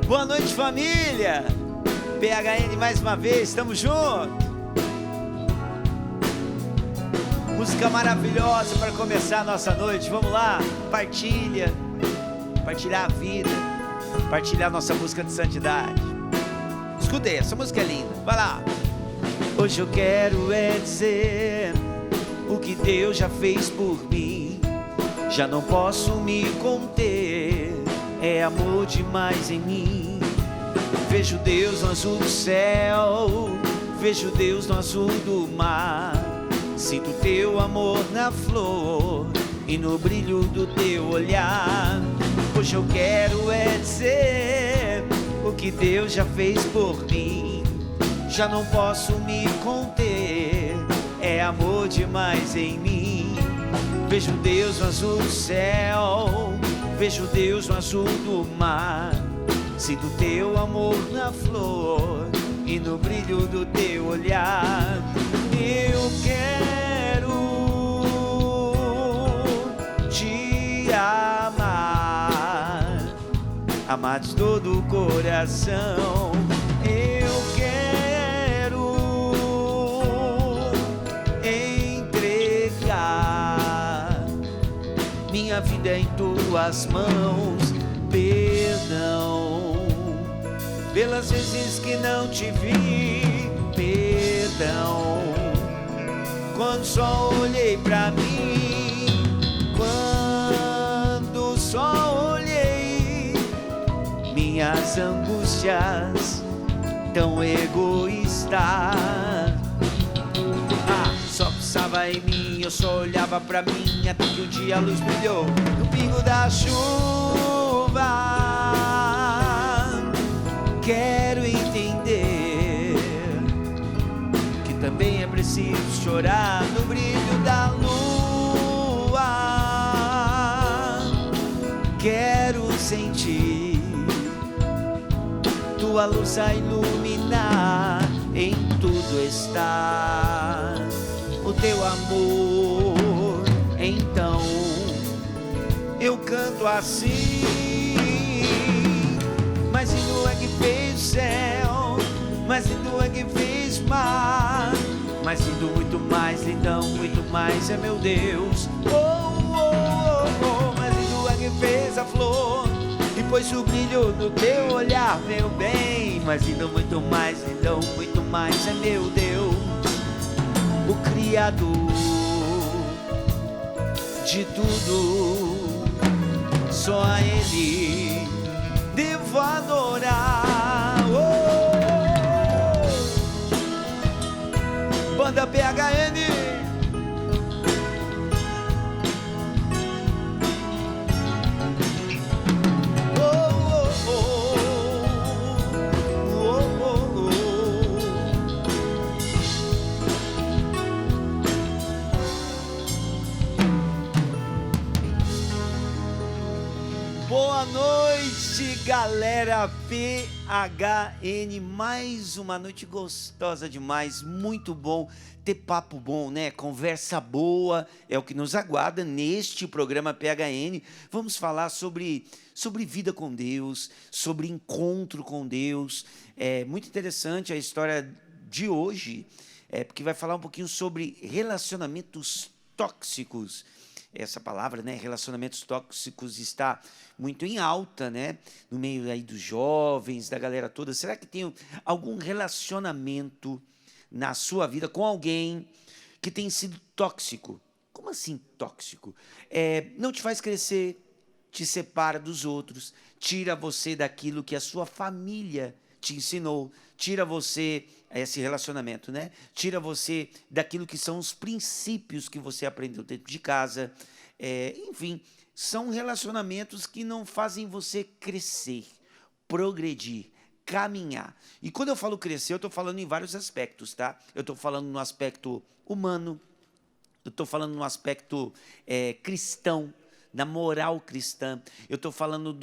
Boa noite, família. PHN mais uma vez, estamos juntos. Música maravilhosa para começar a nossa noite. Vamos lá, partilhar a vida, partilhar nossa música de santidade. Escutei, essa música é linda, vai lá. Hoje eu quero dizer o que Deus já fez por mim. Já não posso me conter, é amor demais em mim. Vejo Deus no azul do céu, vejo Deus no azul do mar. Sinto teu amor na flor e no brilho do teu olhar. Hoje eu quero dizer o que Deus já fez por mim. Já não posso me conter, é amor demais em mim. Vejo Deus no azul do céu, vejo Deus no azul do mar. Sinto teu amor na flor e no brilho do teu olhar. Eu quero te amar, amar de todo o coração. Eu quero entregar minha vida em tuas mãos. Perdão pelas vezes que não te vi, perdão quando só olhei pra mim, quando só olhei minhas angústias tão egoísta. Só pensava em mim, eu só olhava pra mim, até que um dia a luz brilhou no pingo da chuva. Quero entender que também é preciso chorar no brilho da lua. Quero sentir tua luz a iluminar, em tudo está o teu amor. Então eu canto assim: mas lindo é que fez o céu, mas lindo é que fez o mar, mas lindo, muito mais, lindão, muito mais é meu Deus. Mas lindo é que fez a flor e pôs o brilho no teu olhar, meu bem. Mas lindo, muito mais, lindão, muito mais é meu Deus, o Criador de tudo. Só a Ele devo adorar. Banda PHN. Boa noite, galera PHN, mais uma noite gostosa demais, muito bom ter papo bom, né? Conversa boa é o que nos aguarda neste programa PHN. Vamos falar sobre vida com Deus, sobre encontro com Deus. É muito interessante a história de hoje, porque vai falar um pouquinho sobre relacionamentos tóxicos. Essa palavra, né, relacionamentos tóxicos, está muito em alta, né, no meio aí dos jovens, da galera toda. Será que tem algum relacionamento na sua vida com alguém que tem sido tóxico? Como assim tóxico? Não te faz crescer, te separa dos outros, tira você daquilo que a sua família te ensinou, tira você esse relacionamento, né? Tira você daquilo que são os princípios que você aprendeu dentro de casa. Enfim, são relacionamentos que não fazem você crescer, progredir, caminhar. E quando eu falo crescer, eu estou falando em vários aspectos, tá? Eu estou falando no aspecto humano, eu estou falando no aspecto cristão, da moral cristã. Eu estou falando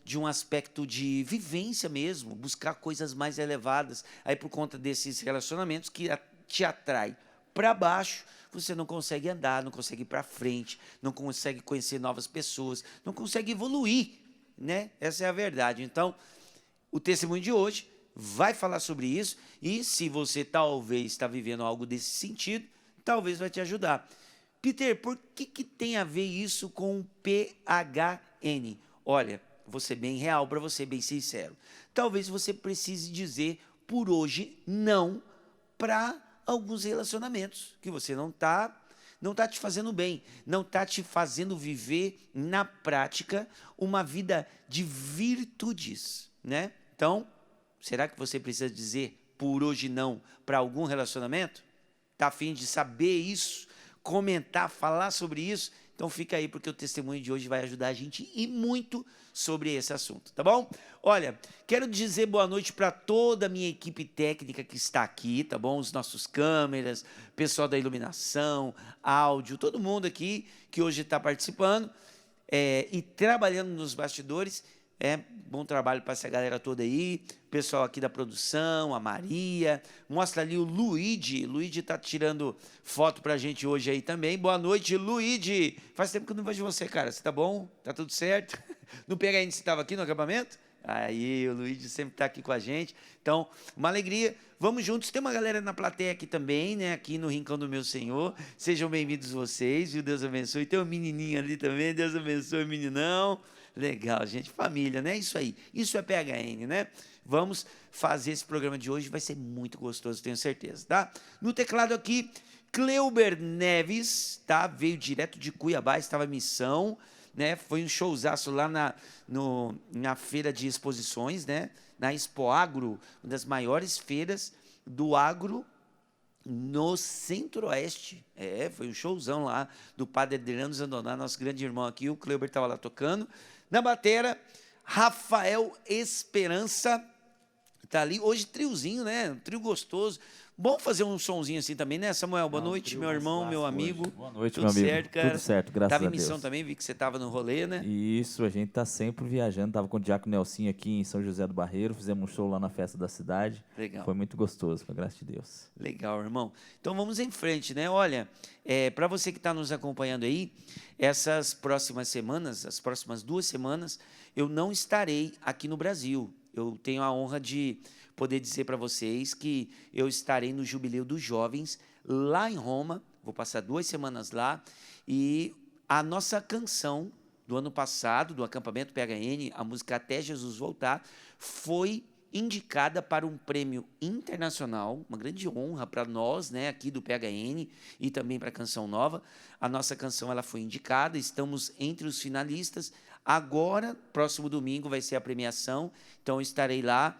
de um aspecto de vivência mesmo, buscar coisas mais elevadas. Aí, por conta desses relacionamentos que te atrai para baixo, você não consegue andar, não consegue ir para frente, não consegue conhecer novas pessoas, não consegue evoluir, né? Essa é a verdade. Então, o testemunho de hoje vai falar sobre isso e se você talvez está vivendo algo desse sentido, talvez vai te ajudar. Peter, por que tem a ver isso com o PHN? Olha, vou ser bem real para você, bem sincero. Talvez você precise dizer por hoje não para alguns relacionamentos que você não tá te fazendo bem, não está te fazendo viver na prática uma vida de virtudes, né? Então, será que você precisa dizer por hoje não para algum relacionamento? Está a fim de saber isso, comentar, falar sobre isso? Então fica aí porque o testemunho de hoje vai ajudar a gente e muito sobre esse assunto, tá bom? Olha, quero dizer boa noite para toda a minha equipe técnica que está aqui, tá bom? Os nossos câmeras, pessoal da iluminação, áudio, todo mundo aqui que hoje está participando e trabalhando nos bastidores. Bom trabalho para essa galera toda aí, pessoal aqui da produção, a Maria, mostra ali o Luigi está tirando foto pra gente hoje aí também. Boa noite, Luigi. Faz tempo que eu não vejo você, cara, você tá bom? Tá tudo certo? No PHN você estava aqui no acampamento? Aí, o Luigi sempre está aqui com a gente. Então, uma alegria. Vamos juntos. Tem uma galera na plateia aqui também, né? Aqui no Rincão do Meu Senhor. Sejam bem-vindos vocês, viu? Deus abençoe. Tem um menininho ali também. Deus abençoe, meninão. Legal, gente. Família, né? Isso aí. Isso é PHN, né? Vamos fazer esse programa de hoje. Vai ser muito gostoso, tenho certeza, tá? No teclado aqui, Cleuber Neves, tá? Veio direto de Cuiabá, estava em missão, né? Foi um showzaço lá na feira de exposições, né? Na Expo Agro, uma das maiores feiras do agro no Centro-Oeste. Foi um showzão lá do Padre Adriano Zandoná, nosso grande irmão aqui. O Cleuber estava lá tocando. Na batera, Rafael Esperança tá ali. Hoje triozinho, né? Um trio gostoso. Bom fazer um sonzinho assim também, né, Samuel? Boa noite, meu irmão, meu amigo. Hoje. Boa noite, tudo meu amigo. Certo, cara? Tudo certo, graças a Deus. Tava em missão também, vi que você tava no rolê, né? Isso, a gente tá sempre viajando. Tava com o Diácono Nelsinho aqui em São José do Barreiro, fizemos um show lá na festa da cidade. Legal. Foi muito gostoso, com a graça de Deus. Legal, irmão. Então vamos em frente, né? Olha, para você que está nos acompanhando aí, essas próximas semanas, as próximas 2 semanas, eu não estarei aqui no Brasil. Eu tenho a honra de poder dizer para vocês que eu estarei no Jubileu dos Jovens, lá em Roma. Vou passar 2 semanas lá. E a nossa canção do ano passado, do acampamento PHN, a música Até Jesus Voltar, foi indicada para um prêmio internacional, uma grande honra para nós, né, aqui do PHN e também para a Canção Nova. A nossa canção ela foi indicada, estamos entre os finalistas. Agora, próximo domingo, vai ser a premiação, então eu estarei lá.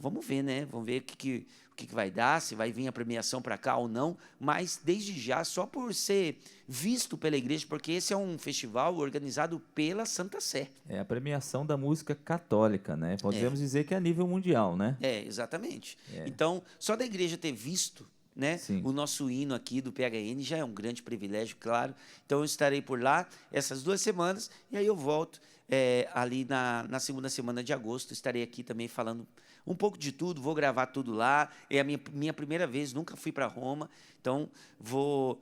Vamos ver, né? Vamos ver o que vai dar, se vai vir a premiação para cá ou não, mas desde já, só por ser visto pela igreja, porque esse é um festival organizado pela Santa Sé. É a premiação da música católica, né? Podemos dizer que é a nível mundial, né? Exatamente. Então, só da igreja ter visto, né, o nosso hino aqui do PHN já é um grande privilégio, claro. Então, eu estarei por lá essas 2 semanas e aí eu volto ali na segunda semana de agosto. Estarei aqui também falando um pouco de tudo, vou gravar tudo lá. É a minha primeira vez, nunca fui para Roma, então vou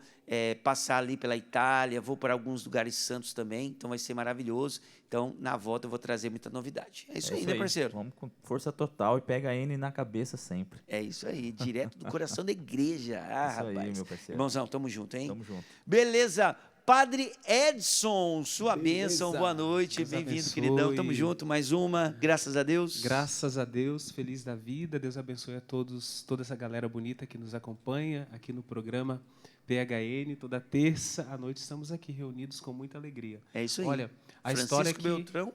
passar ali pela Itália, vou para alguns lugares santos também, então vai ser maravilhoso. Então, na volta eu vou trazer muita novidade. É isso aí, né, parceiro? Vamos com força total e pega N na cabeça sempre. É isso aí, direto do coração da igreja. Ah, isso rapaz. Aí, meu parceiro. Irmãozão, tamo junto, hein? Tamo junto. Beleza. Padre Edson, sua bênção, boa noite, bem-vindo, queridão, tamo junto, mais uma, graças a Deus. Graças a Deus, feliz da vida, Deus abençoe a todos, toda essa galera bonita que nos acompanha aqui no programa PHN, toda terça à noite estamos aqui reunidos com muita alegria. É isso aí. Olha, a Francisco história que... Beltrão.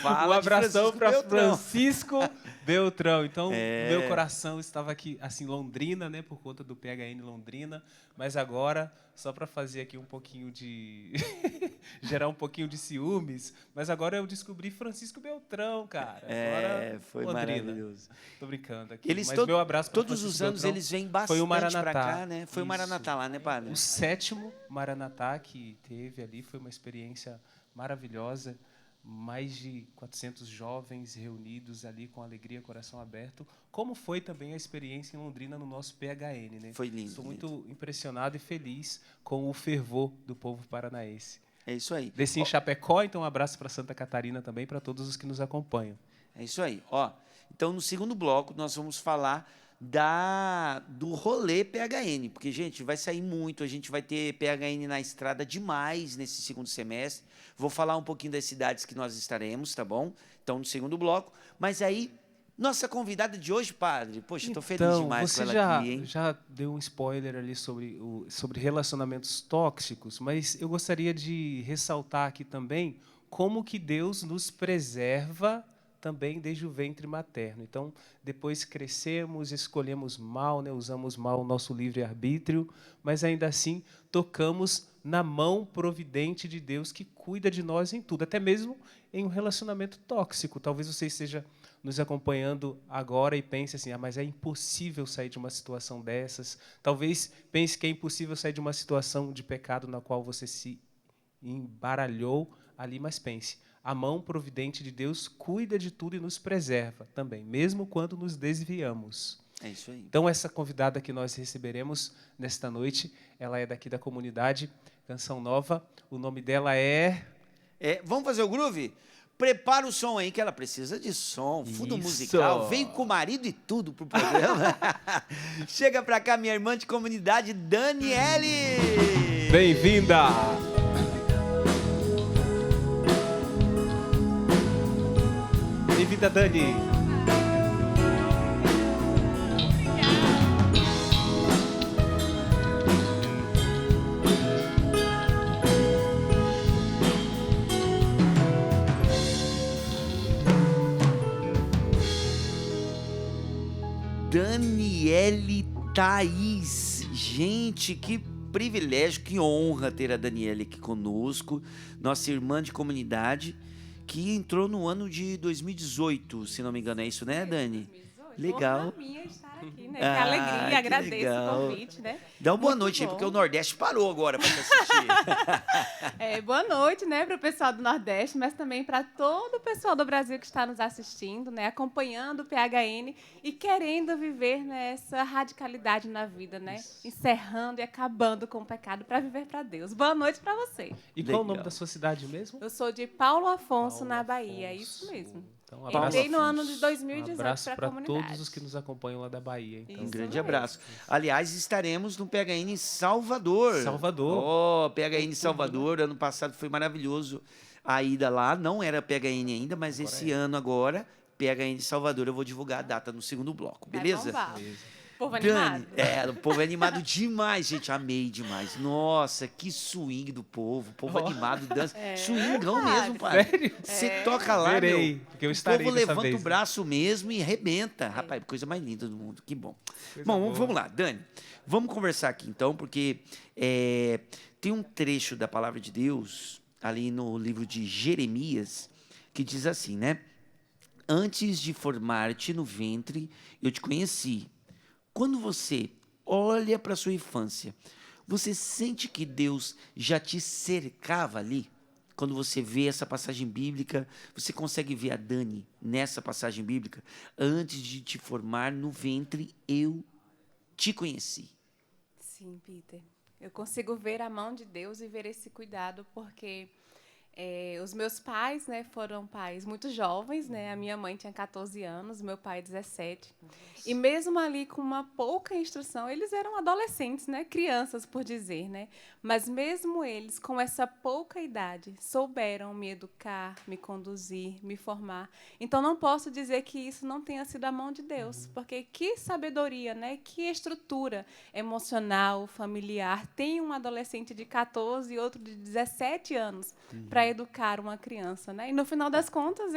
Um abração para Francisco Beltrão. Então, meu coração estava aqui, assim, Londrina, né, por conta do PHN Londrina, mas agora, só para fazer aqui um pouquinho de... gerar um pouquinho de ciúmes, mas agora eu descobri Francisco Beltrão, cara. Agora, foi Londrina. Maravilhoso. Tô brincando aqui, Eles mas meu abraço para todos Francisco os anos Beltrão. eles vêm bastante para cá, né? Foi o Maranatá lá, né, padre? O 7º Maranatá que teve ali foi uma experiência maravilhosa. Mais de 400 jovens reunidos ali com alegria, coração aberto. Como foi também a experiência em Londrina no nosso PHN, né? Foi lindo. Estou muito impressionado e feliz com o fervor do povo paranaense. É isso aí. Desci em Chapecó, então um abraço para Santa Catarina também, para todos os que nos acompanham. É isso aí. Ó, então, no segundo bloco, nós vamos falar do rolê PHN, porque, gente, vai sair muito, a gente vai ter PHN na estrada demais nesse segundo semestre. Vou falar um pouquinho das cidades que nós estaremos, tá bom? Então, no segundo bloco. Mas aí, nossa convidada de hoje, padre, poxa, estou feliz demais com ela aqui, hein? Já deu um spoiler ali sobre relacionamentos tóxicos, mas eu gostaria de ressaltar aqui também como que Deus nos preserva também desde o ventre materno. Então, depois crescemos, escolhemos mal, né? Usamos mal o nosso livre-arbítrio, mas ainda assim tocamos na mão providente de Deus que cuida de nós em tudo, até mesmo em um relacionamento tóxico. Talvez você esteja nos acompanhando agora e pense assim, mas é impossível sair de uma situação dessas. Talvez pense que é impossível sair de uma situação de pecado na qual você se embaralhou ali, mas pense, a mão providente de Deus cuida de tudo e nos preserva também, mesmo quando nos desviamos. É isso aí. Então, essa convidada que nós receberemos nesta noite, ela é daqui da comunidade Canção Nova. O nome dela vamos fazer o groove? Prepara o som aí, que ela precisa de som, fundo musical. Vem com o marido e tudo pro programa. Chega pra cá, minha irmã de comunidade, Daniele! Bem-vinda! Bem-vinda, Dani! Daniele Thaís. Gente, que privilégio, que honra ter a Daniele aqui conosco, nossa irmã de comunidade, que entrou no ano de 2018, se não me engano, é isso, né, Dani? 2018. Legal. Honra minha estar aqui, né? Que alegria, que agradeço legal. o convite, né? Dá uma boa Muito noite aí, bom. porque o Nordeste parou agora para te assistir. Boa noite, né, para o pessoal do Nordeste, mas também para todo o pessoal do Brasil que está nos assistindo, né, acompanhando o PHN e querendo viver, né, essa radicalidade na vida, né, encerrando e acabando com o pecado para viver para Deus. Boa noite para você. E qual o nome da sua cidade mesmo? Eu sou de Paulo Afonso, na Bahia, é isso mesmo. Então, Entrei no ano de 2018 abraço para a para comunidade. todos os que nos acompanham lá da Bahia. Então. Um Isso grande mesmo. abraço. Aliás, estaremos no PHN Salvador. Salvador. PHN Salvador, ano passado foi maravilhoso a ida lá. Não era PHN ainda, mas agora esse ano agora, PHN Salvador, eu vou divulgar a data no segundo bloco, beleza? Vai bombar. Povo Dani, animado. o povo é animado demais, gente. Amei demais. Nossa, que swing do povo. Povo animado, dança. Swingão mesmo, pai. Sério? Você toca lá, Verei, meu. porque eu O estarei povo dessa levanta vez. o braço mesmo e arrebenta. Rapaz, coisa mais linda do mundo. Que bom. Bom, boa. vamos lá, Dani. Vamos conversar aqui, então, porque tem um trecho da palavra de Deus ali no livro de Jeremias que diz assim, né? Antes de formar-te no ventre, eu te conheci. Quando você olha para a sua infância, você sente que Deus já te cercava ali? Quando você vê essa passagem bíblica, você consegue ver a Dani nessa passagem bíblica? Antes de te formar no ventre, eu te conheci. Sim, Peter. Eu consigo ver a mão de Deus e ver esse cuidado, porque os meus pais, né, foram pais muito jovens, né? A minha mãe tinha 14 anos, meu pai 17. E mesmo ali com uma pouca instrução, eles eram adolescentes, né? Crianças, por dizer, né? Mas mesmo eles, com essa pouca idade, souberam me educar, me conduzir, me formar. Então, não posso dizer que isso não tenha sido a mão de Deus, porque que sabedoria, né? Que estrutura emocional, familiar tem um adolescente de 14 e outro de 17 anos para educar uma criança, né? E no final das contas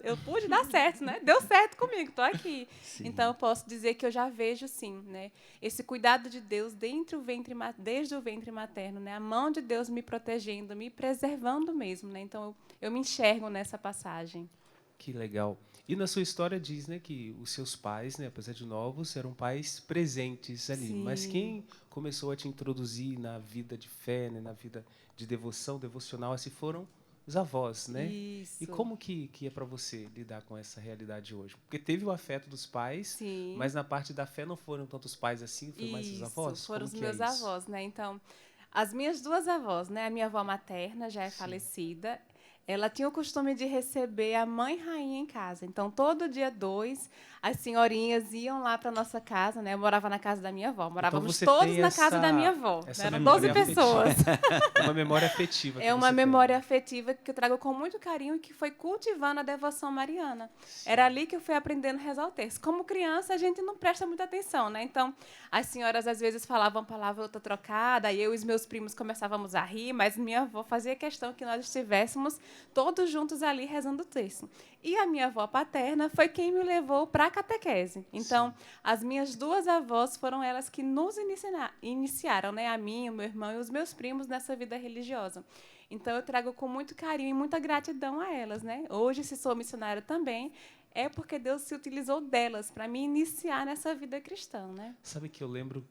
eu pude dar certo, né? Deu certo comigo, estou aqui. Sim. Então eu posso dizer que eu já vejo sim, né? Esse cuidado de Deus desde o ventre materno, né? A mão de Deus me protegendo, me preservando mesmo, né? Então eu me enxergo nessa passagem. Que legal. E na sua história diz, né, que os seus pais, né, apesar de novos, eram pais presentes ali. Sim. Mas quem começou a te introduzir na vida de fé, né, na vida de devoção, devocional, assim, foram os avós, né? Isso. E como que é para você lidar com essa realidade hoje? Porque teve o afeto dos pais, Sim. mas na parte da fé não foram tantos pais assim, foi mais os avós? Foram Como os que é meus isso? avós, né? Então, as minhas duas avós, né? A minha avó materna já é falecida. ela tinha o costume de receber a mãe rainha em casa. Então, todo dia 2, as senhorinhas iam lá para nossa casa, né? Eu morava na casa da minha avó. Morávamos todos na casa da minha avó. Eram 12 pessoas. É uma memória afetiva. É uma memória afetiva que eu trago com muito carinho e que foi cultivando a devoção mariana. Sim. Era ali que eu fui aprendendo a rezar o terço. Como criança, a gente não presta muita atenção, né? Então, as senhoras às vezes falavam palavra outra trocada, e eu e os meus primos começávamos a rir, mas minha avó fazia questão que nós estivéssemos todos juntos ali rezando o terço. E a minha avó paterna foi quem me levou para a catequese. Então, as minhas 2 avós foram elas que nos iniciaram, né? A mim, o meu irmão e os meus primos nessa vida religiosa. Então, eu trago com muito carinho e muita gratidão a elas, né? Hoje, se sou missionária também, é porque Deus se utilizou delas para me iniciar nessa vida cristã, né? Sabe que eu lembro,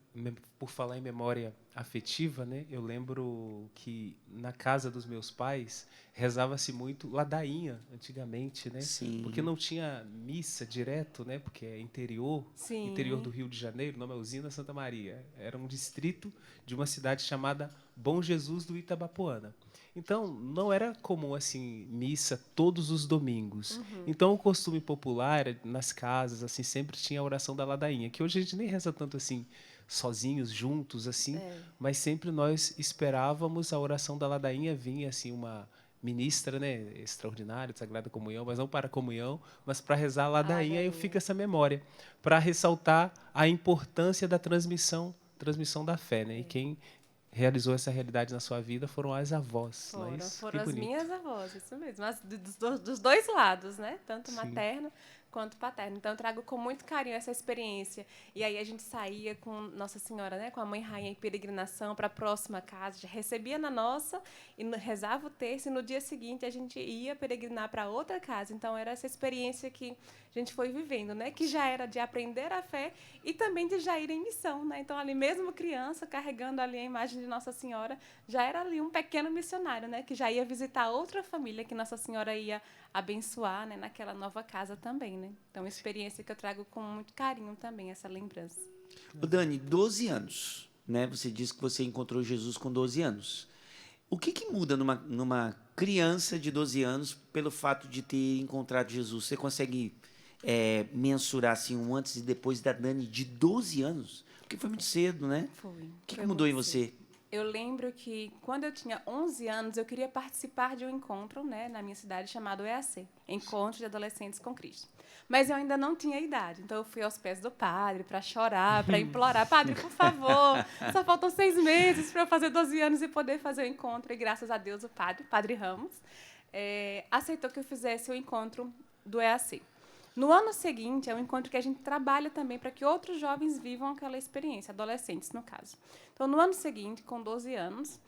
por falar em memória afetiva, né? Eu lembro que na casa dos meus pais rezava-se muito ladainha antigamente, né? Sim. Porque não tinha missa direto, né? Porque é interior, Sim. Interior do Rio de Janeiro, o nome é Usina Santa Maria. Era um distrito de uma cidade chamada Bom Jesus do Itabapoana. Então, não era comum assim missa todos os domingos. Uhum. Então, o costume popular nas casas assim sempre tinha a oração da ladainha, que hoje a gente nem reza tanto assim sozinhos, juntos assim, mas sempre nós esperávamos a oração da ladainha, vinha assim uma ministra, né, extraordinária, de Sagrada Comunhão, mas não para a comunhão, mas para rezar a ladainha, e fica essa memória para ressaltar a importância da transmissão da fé, né? E quem realizou essa realidade na sua vida foram as avós. Foram as minhas avós, isso mesmo. Dos 2 lados, né? Tanto materno quanto paterno. Então, eu trago com muito carinho essa experiência. E aí, a gente saía com Nossa Senhora, né? Com a Mãe Rainha em peregrinação para a próxima casa. Já recebia na nossa e rezava o terço. E no dia seguinte, a gente ia peregrinar para outra casa. Então, era essa experiência que a gente foi vivendo, né? Que já era de aprender a fé e também de já ir em missão, né? Então, ali mesmo criança, carregando ali a imagem de Nossa Senhora, já era ali um pequeno missionário, né? Que já ia visitar outra família que Nossa Senhora ia abençoar, né? Naquela nova casa também, né? Então, uma experiência que eu trago com muito carinho também, essa lembrança. O Dani, 12 anos, né? Você disse que você encontrou Jesus com 12 anos. O que muda numa criança de 12 anos pelo fato de ter encontrado Jesus? Você consegue mensurar assim, um antes e depois da Dani de 12 anos? Porque foi muito cedo, né? Foi. O que mudou em você? Eu lembro que, quando eu tinha 11 anos, eu queria participar de um encontro, né, na minha cidade chamado EAC, Encontro de Adolescentes com Cristo. Mas eu ainda não tinha idade, então eu fui aos pés do padre para chorar, para implorar: padre, por favor, só faltam 6 meses para eu fazer 12 anos e poder fazer o encontro. E graças a Deus o padre Ramos, aceitou que eu fizesse o encontro do EAC. No ano seguinte, é um encontro que a gente trabalha também para que outros jovens vivam aquela experiência, adolescentes, no caso. Então, no ano seguinte, com 12 anos,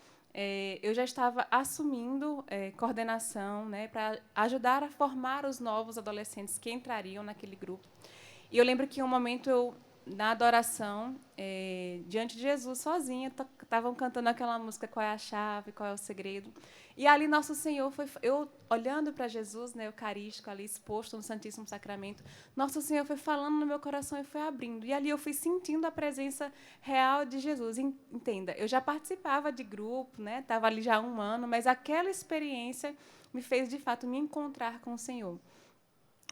eu já estava assumindo coordenação, né, para ajudar a formar os novos adolescentes que entrariam naquele grupo. E eu lembro que, em um momento, na adoração, diante de Jesus, sozinha, estavam cantando aquela música Qual é a Chave, Qual é o Segredo. E ali Nosso Senhor eu olhando para Jesus, né, eucarístico, ali exposto no Santíssimo Sacramento, Nosso Senhor foi falando no meu coração e foi abrindo. E ali eu fui sentindo a presença real de Jesus. Entenda, eu já participava de grupo, né, estava ali já há 1 ano, mas aquela experiência me fez, de fato, me encontrar com o Senhor.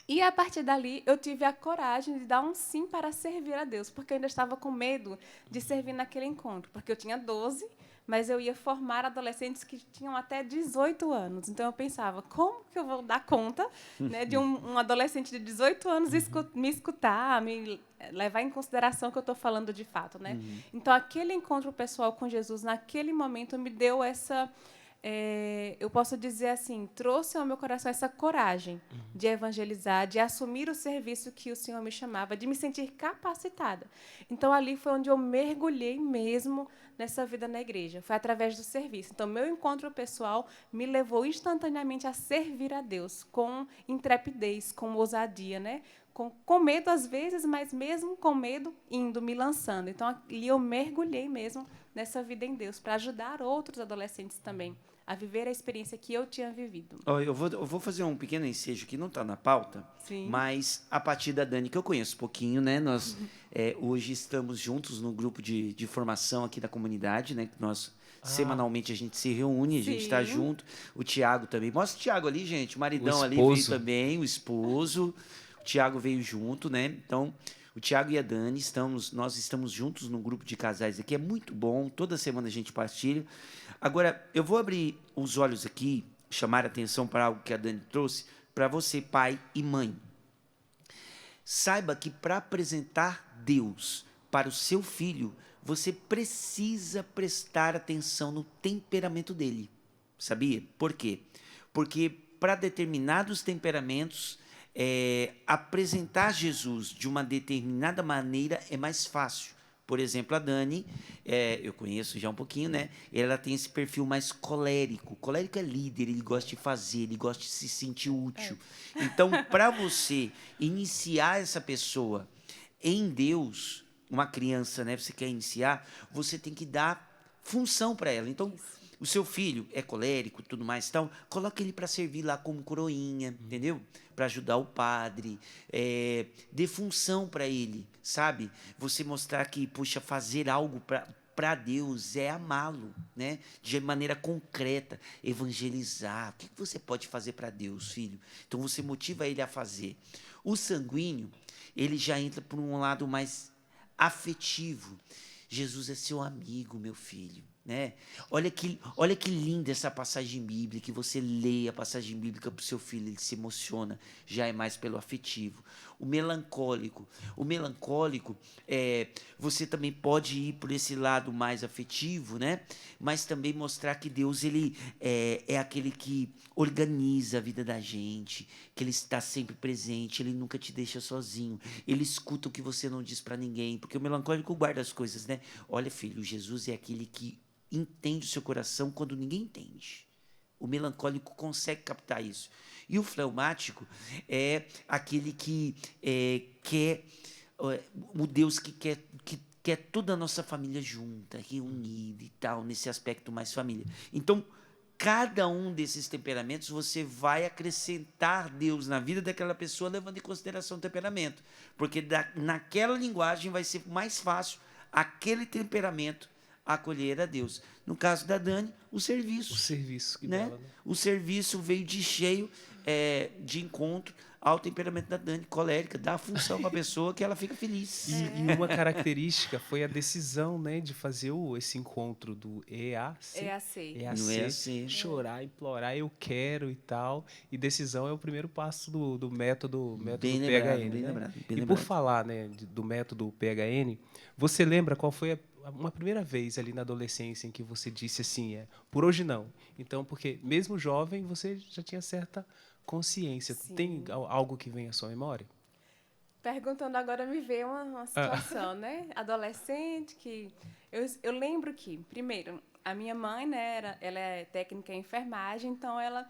E, a partir dali, eu tive a coragem de dar um sim para servir a Deus, porque eu ainda estava com medo de servir naquele encontro, porque eu tinha 12, mas eu ia formar adolescentes que tinham até 18 anos. Então, eu pensava, como que eu vou dar conta, né, de um adolescente de 18 anos me escutar, me levar em consideração o que eu estou falando de fato, né? Então, aquele encontro pessoal com Jesus, naquele momento, me deu essa... eu posso dizer assim, trouxe ao meu coração essa coragem de evangelizar, de assumir o serviço que o Senhor me chamava, de me sentir capacitada. Então, ali foi onde eu mergulhei mesmo nessa vida na igreja. Foi através do serviço. Então, meu encontro pessoal me levou instantaneamente a servir a Deus, com intrepidez, com ousadia, né? Com medo às vezes, mas mesmo com medo, indo, me lançando. Então, ali eu mergulhei mesmo nessa vida em Deus, para ajudar outros adolescentes também a viver a experiência que eu tinha vivido. Eu vou fazer um pequeno ensejo que não está na pauta, Sim. mas a partir da Dani, que eu conheço um pouquinho, né? Nós hoje estamos juntos no grupo de formação aqui da comunidade, né? Que nós semanalmente a gente se reúne, a gente está junto. O Tiago também. Mostra o Tiago ali, gente. O maridão ali veio também, o esposo. O Tiago veio junto, né? Então, o Tiago e a Dani, nós estamos juntos no grupo de casais aqui. É muito bom, toda semana a gente partilha. Agora, eu vou abrir os olhos aqui, chamar a atenção para algo que a Dani trouxe, para você, pai e mãe. Saiba que para apresentar Deus para o seu filho, você precisa prestar atenção no temperamento dele. Sabia? Por quê? Porque para determinados temperamentos, apresentar Jesus de uma determinada maneira é mais fácil. Por exemplo, a Dani, eu conheço já um pouquinho, né? Ela tem esse perfil mais colérico. Colérico é líder, ele gosta de fazer, ele gosta de se sentir útil. Então, para você iniciar essa pessoa em Deus, uma criança, né? Você quer iniciar, você tem que dar função para ela. Então, o seu filho é colérico, tudo mais, então coloca ele para servir lá como coroinha, entendeu? Para ajudar o padre, dê função para ele, sabe? Você mostrar que, puxa, fazer algo para Deus é amá-lo, né? De maneira concreta, evangelizar. O que você pode fazer para Deus, filho? Então você motiva ele a fazer. O sanguíneo, ele já entra por um lado mais afetivo. Jesus é seu amigo, meu filho. Né? Olha que linda essa passagem bíblica, que você lê a passagem bíblica para o seu filho, ele se emociona, já é mais pelo afetivo. O melancólico, você também pode ir por esse lado mais afetivo, né? Mas também mostrar que Deus ele é aquele que organiza a vida da gente, que ele está sempre presente, ele nunca te deixa sozinho, ele escuta o que você não diz para ninguém, porque o melancólico guarda as coisas, né? Olha, filho, Jesus é aquele que entende o seu coração quando ninguém entende. O melancólico consegue captar isso. E o fleumático é aquele que quer, o Deus que quer toda a nossa família junta, reunida e tal, nesse aspecto mais família. Então, cada um desses temperamentos, você vai acrescentar Deus na vida daquela pessoa, levando em consideração o temperamento. Porque naquela linguagem vai ser mais fácil aquele temperamento acolher a Deus. No caso da Dani, o serviço. O serviço, que né? bela, né? O serviço veio de cheio de encontro ao temperamento da Dani, colérica, dá a função para a pessoa que ela fica feliz. E uma característica foi a decisão, né, de fazer esse encontro do EAC. No EAC. Chorar, implorar, eu quero e tal. E decisão é o primeiro passo do método Bem PHN. bem né? lembrado, bem E lembrado. por falar, né, do método PHN, você lembra qual foi uma primeira vez ali na adolescência em que você disse assim, por hoje não. Então, porque mesmo jovem, você já tinha certa consciência. Sim. Tem algo que vem à sua memória? Perguntando agora me veio uma situação, né? Adolescente, que eu lembro que, primeiro, a minha mãe, né, ela é técnica em enfermagem, então ela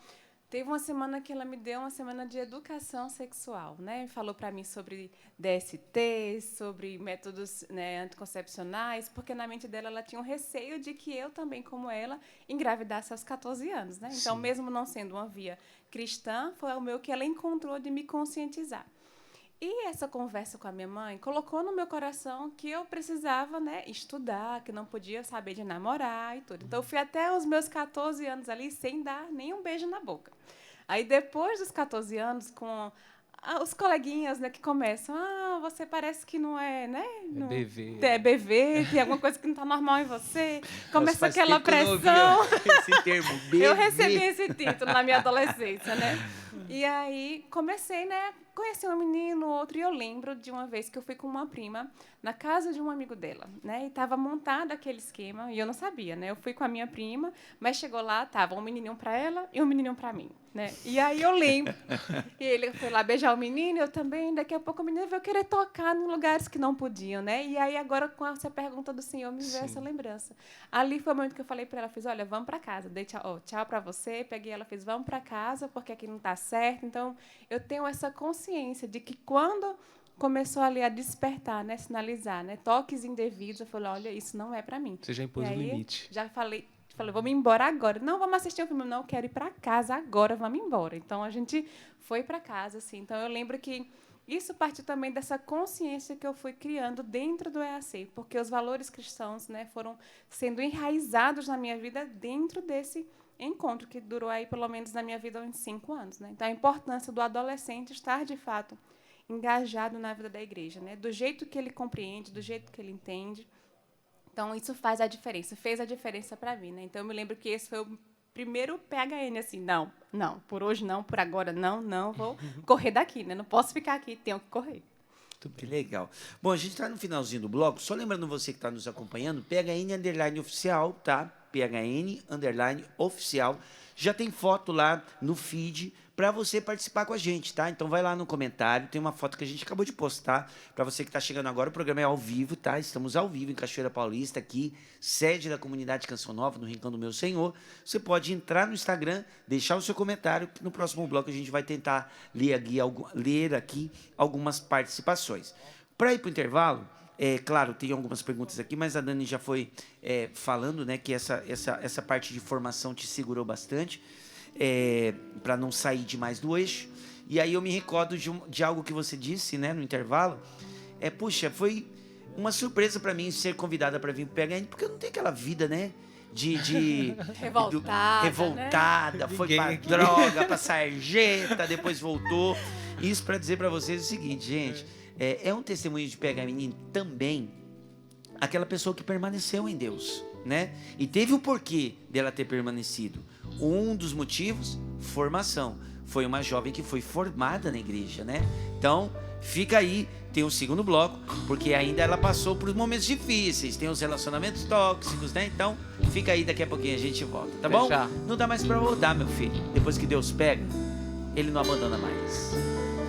teve uma semana que ela me deu uma semana de educação sexual, né? Falou para mim sobre DST, sobre métodos, né, anticoncepcionais, porque na mente dela ela tinha um receio de que eu também, como ela, engravidasse aos 14 anos, né? Então, mesmo não sendo uma via cristã, foi o meu que ela encontrou de me conscientizar. E essa conversa com a minha mãe colocou no meu coração que eu precisava, né, estudar, que não podia saber de namorar e tudo. Então, eu fui até os meus 14 anos ali sem dar nenhum beijo na boca. Aí, depois dos 14 anos, com os coleguinhas, né, que começam, você parece que não é, né? Não, BV. É BV, tem alguma coisa que não está normal em você. Começa Nossa, aquela pressão. Esse termo, BV. Eu recebi esse título na minha adolescência, né? E aí comecei, né, conhecer um menino, outro, e eu lembro de uma vez que eu fui com uma prima na casa de um amigo dela, né? E estava montado aquele esquema, e eu não sabia, né? Eu fui com a minha prima, mas chegou lá, tava um menininho para ela e um menininho para mim, né? E aí eu lembro, e ele foi lá beijar o menino, eu também, daqui a pouco o menino veio querer tocar em lugares que não podiam, né? E aí agora com essa pergunta do Senhor me veio essa lembrança. Ali foi o momento que eu falei para ela, fiz, olha, vamos para casa, dei tchau para você, peguei ela, fiz, vamos para casa, porque aqui não está certo. Então, eu tenho essa consciência de que quando começou ali a despertar, né, sinalizar, né, toques indevidos, eu falei, olha, isso não é para mim. Você já impôs o limite. Já falei, vamos embora agora. Não, vamos assistir um filme. Não, eu quero ir para casa agora, vamos embora. Então, a gente foi para casa, assim. Então, eu lembro que Isso partiu também dessa consciência que eu fui criando dentro do EAC, porque os valores cristãos, né, foram sendo enraizados na minha vida dentro desse encontro, que durou aí, pelo menos na minha vida, uns 5 anos. Né? Então, a importância do adolescente estar, de fato, engajado na vida da igreja, né? Do jeito que ele compreende, do jeito que ele entende. Então, isso faz a diferença, fez a diferença para mim. Né? Então, eu me lembro que esse foi o primeiro PHN, assim, não, por hoje não, por agora não, vou correr daqui, né? Não posso ficar aqui, tenho que correr. Que legal. Bom, a gente está no finalzinho do bloco, só lembrando você que está nos acompanhando, PHN_oficial, tá? PHN_oficial. Já tem foto lá no feed para você participar com a gente, tá? Então vai lá no comentário, tem uma foto que a gente acabou de postar. Para você que está chegando agora, o programa é ao vivo, tá? Estamos ao vivo em Cachoeira Paulista, aqui, sede da comunidade Canção Nova, no Rincão do Meu Senhor. Você pode entrar no Instagram, deixar o seu comentário, que no próximo bloco a gente vai tentar ler aqui algumas participações. Para ir para o intervalo, claro, tem algumas perguntas aqui, mas a Dani já foi falando, né, que essa parte de formação te segurou bastante, para não sair demais do eixo. E aí eu me recordo de algo que você disse, né, no intervalo. Puxa, foi uma surpresa para mim ser convidada para vir para o PHN, porque eu não tenho aquela vida, né, de revoltada, né? Foi para droga, para sarjeta, depois voltou. Isso para dizer para vocês o seguinte, gente, é um testemunho de PHN também, aquela pessoa que permaneceu em Deus, né? E teve o porquê dela ter permanecido. Um dos motivos, formação. Foi uma jovem que foi formada na igreja, né? Então, fica aí, tem um segundo bloco, porque ainda ela passou por momentos difíceis, tem os relacionamentos tóxicos, né? Então, fica aí, daqui a pouquinho a gente volta, tá bom? Não dá mais pra voltar, meu filho. Depois que Deus pega, Ele não abandona mais.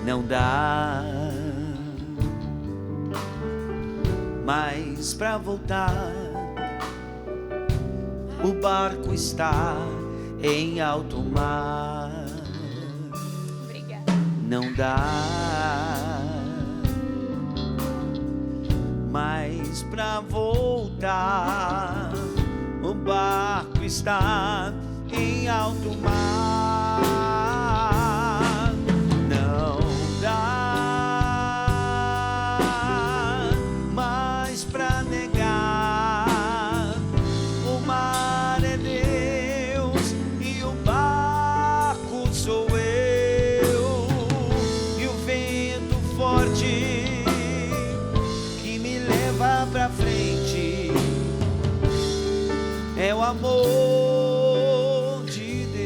Não dá mais pra voltar. O barco está em alto mar. Obrigada. Não dá mais pra voltar. O barco está em alto mar. Não dá mais pra negar. O mar é Deus e o barco sou eu. E o vento forte que me leva pra frente é o amor de Deus.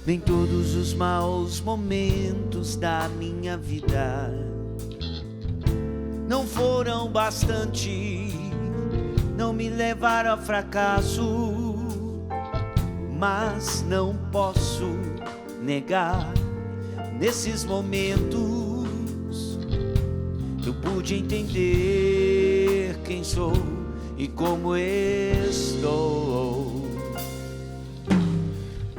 Nem todos os maus momentos da minha vida não foram bastante, não me levaram ao fracasso, mas não posso negar, nesses momentos eu pude entender quem sou e como estou.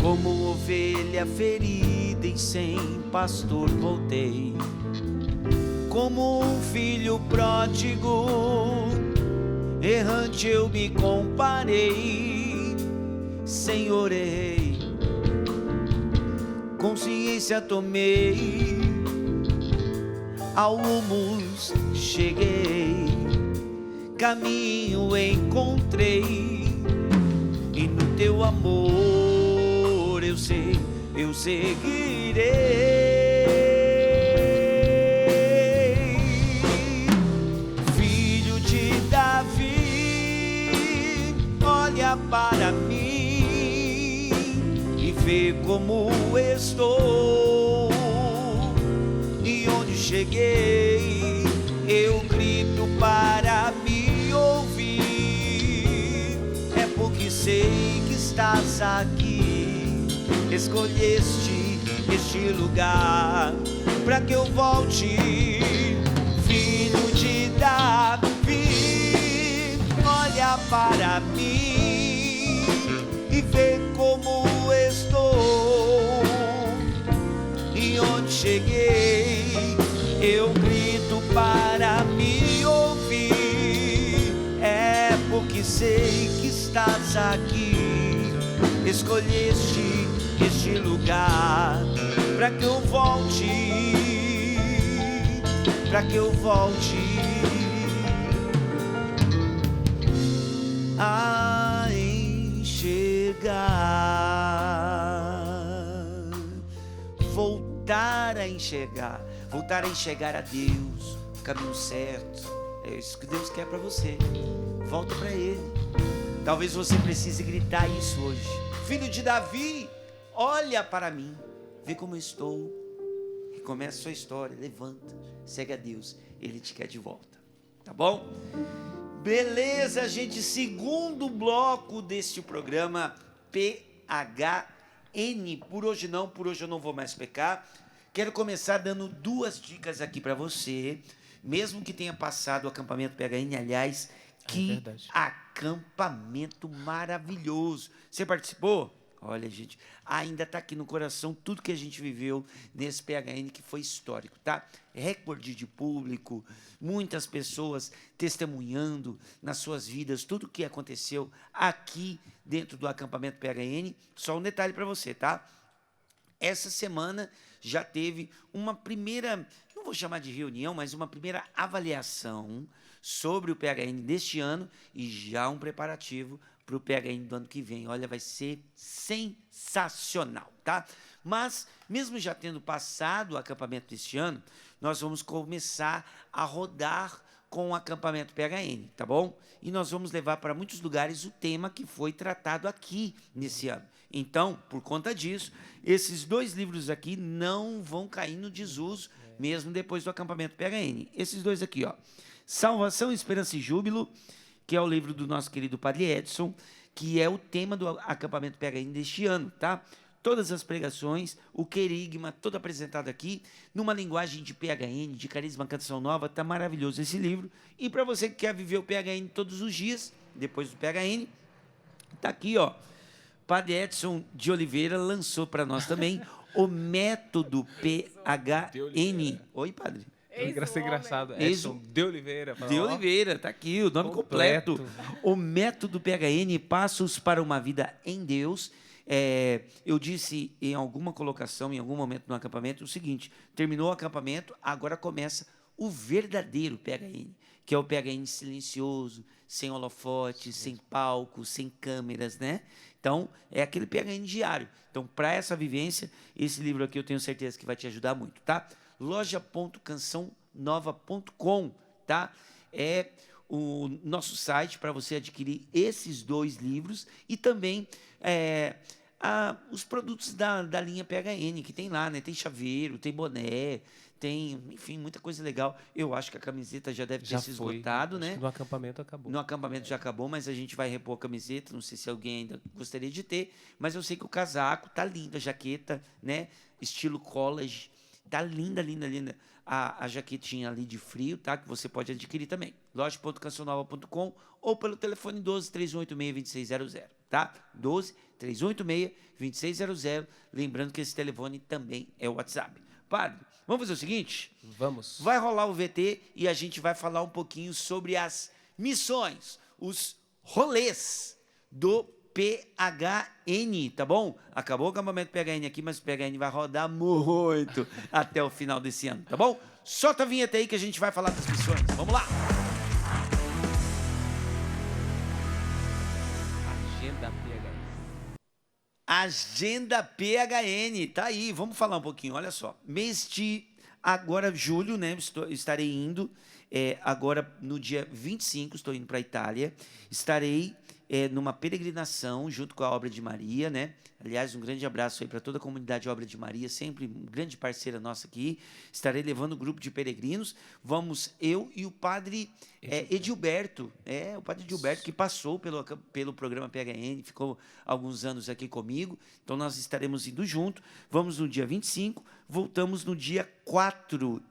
Como ovelha ferida e sem pastor voltei, como um filho pródigo, errante eu me comparei. Senhor, errei, consciência tomei, ao humus cheguei, caminho encontrei, e no teu amor eu seguirei. Filho de Davi, olha para mim e vê como estou e onde cheguei. Eu grito para me ouvir, é porque sei que estás aqui. Escolheste este lugar para que eu volte, filho de Davi, olha para mim e vê como estou e onde cheguei. Eu grito para me ouvir, é porque sei que estás aqui. Escolheste este lugar para que eu volte, para que eu volte a enxergar, voltar a enxergar a Deus, o caminho certo. É isso que Deus quer para você. Volta para Ele. Talvez você precise gritar isso hoje. Filho de Davi, olha para mim, vê como eu estou. E começa a sua história, levanta, segue a Deus, Ele te quer de volta. Tá bom? Beleza, gente, segundo bloco deste programa PHN. Por hoje eu não vou mais pecar. Quero começar dando 2 dicas aqui para você, mesmo que tenha passado o acampamento PHN, aliás, que acampamento maravilhoso. Você participou? Olha, gente, ainda está aqui no coração tudo que a gente viveu nesse PHN, que foi histórico, tá? Recorde de público, muitas pessoas testemunhando nas suas vidas tudo o que aconteceu aqui dentro do acampamento PHN. Só um detalhe para você, tá? Essa semana já teve uma primeira, não vou chamar de reunião, mas uma primeira avaliação sobre o PHN deste ano e já um preparativo para o PHN do ano que vem. Olha, vai ser sensacional, tá? Mas, mesmo já tendo passado o acampamento deste ano, nós vamos começar a rodar com o acampamento PHN, tá bom? E nós vamos levar para muitos lugares o tema que foi tratado aqui nesse ano. Então, por conta disso, esses 2 livros aqui não vão cair no desuso, mesmo depois do acampamento PHN. Esses 2 aqui, ó. Salvação, Esperança e Júbilo, que é o livro do nosso querido Padre Edson, que é o tema do acampamento PHN deste ano, tá? Todas as pregações, o querigma, todo apresentado aqui, numa linguagem de PHN, de Carisma Canção Nova, tá maravilhoso esse livro. E para você que quer viver o PHN todos os dias, depois do PHN, tá aqui, ó. Padre Edson de Oliveira lançou para nós também o método PHN. Oi, padre. Engraçado. Edson de Oliveira. De Oliveira, tá aqui o nome completo. O método PHN, Passos para uma Vida em Deus. Eu disse em alguma colocação, em algum momento no acampamento, o seguinte: terminou o acampamento, agora começa o verdadeiro PHN, que é o PHN silencioso, sem holofote, sem palco, sem câmeras, né? Então, é aquele PHN diário. Então, para essa vivência, esse livro aqui eu tenho certeza que vai te ajudar muito, tá? loja.cançãonova.com, tá? É o nosso site para você adquirir esses 2 livros e também os produtos da linha PHN que tem lá, né? Tem chaveiro, tem boné, tem, enfim, muita coisa legal. Eu acho que a camiseta já deve ter se esgotado, né? No acampamento acabou. No acampamento já acabou, mas a gente vai repor a camiseta. Não sei se alguém ainda gostaria de ter, mas eu sei que o casaco tá lindo, a jaqueta, né? Estilo college. Tá linda, linda, linda a jaquetinha ali de frio, tá? Que você pode adquirir também. loja.cançãonova.com ou pelo telefone 12 3186 2600, tá? 12 3186 2600. Lembrando que esse telefone também é o WhatsApp. Padre, vamos fazer o seguinte? Vamos. Vai rolar o VT e a gente vai falar um pouquinho sobre as missões, os rolês do PHN, tá bom? Acabou o acampamento PHN aqui, mas o PHN vai rodar muito até o final desse ano, tá bom? Solta a vinheta aí que a gente vai falar das missões. Vamos lá! Agenda PHN. Agenda PHN, tá aí, vamos falar um pouquinho, olha só. Mês de agora, julho, né? Estarei indo, agora no dia 25, estou indo para a Itália. Estarei numa peregrinação junto com a Obra de Maria, né? Aliás, um grande abraço aí para toda a comunidade Obra de Maria, sempre uma grande parceira nossa aqui. Estarei levando um grupo de peregrinos. Vamos eu e o padre Edilberto, o padre Edilberto, que passou pelo programa PHN, ficou alguns anos aqui comigo. Então, nós estaremos indo junto. Vamos no dia 25, voltamos no dia 4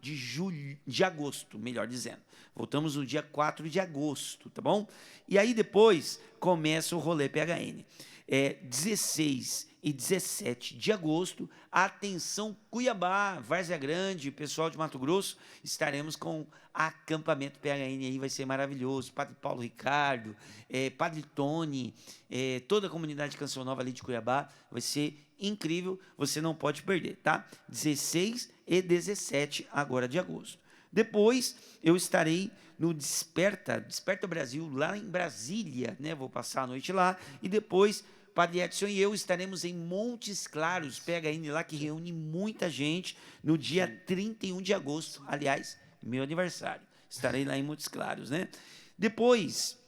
de agosto, melhor dizendo. Voltamos no dia 4 de agosto, tá bom? E aí depois começa o rolê PHN. 16 e 17 de agosto, atenção Cuiabá, Várzea Grande, pessoal de Mato Grosso, estaremos com acampamento PHN aí, vai ser maravilhoso. Padre Paulo Ricardo, Padre Tony, toda a comunidade Canção Nova ali de Cuiabá, vai ser incrível, você não pode perder, tá? 16 e 17 agora de agosto. Depois eu estarei no Desperta Brasil, lá em Brasília, né? Vou passar a noite lá. E depois, Padre Edson e eu estaremos em Montes Claros, PHN lá, que reúne muita gente, no dia 31 de agosto. Aliás, meu aniversário. Estarei lá em Montes Claros, né? Depois,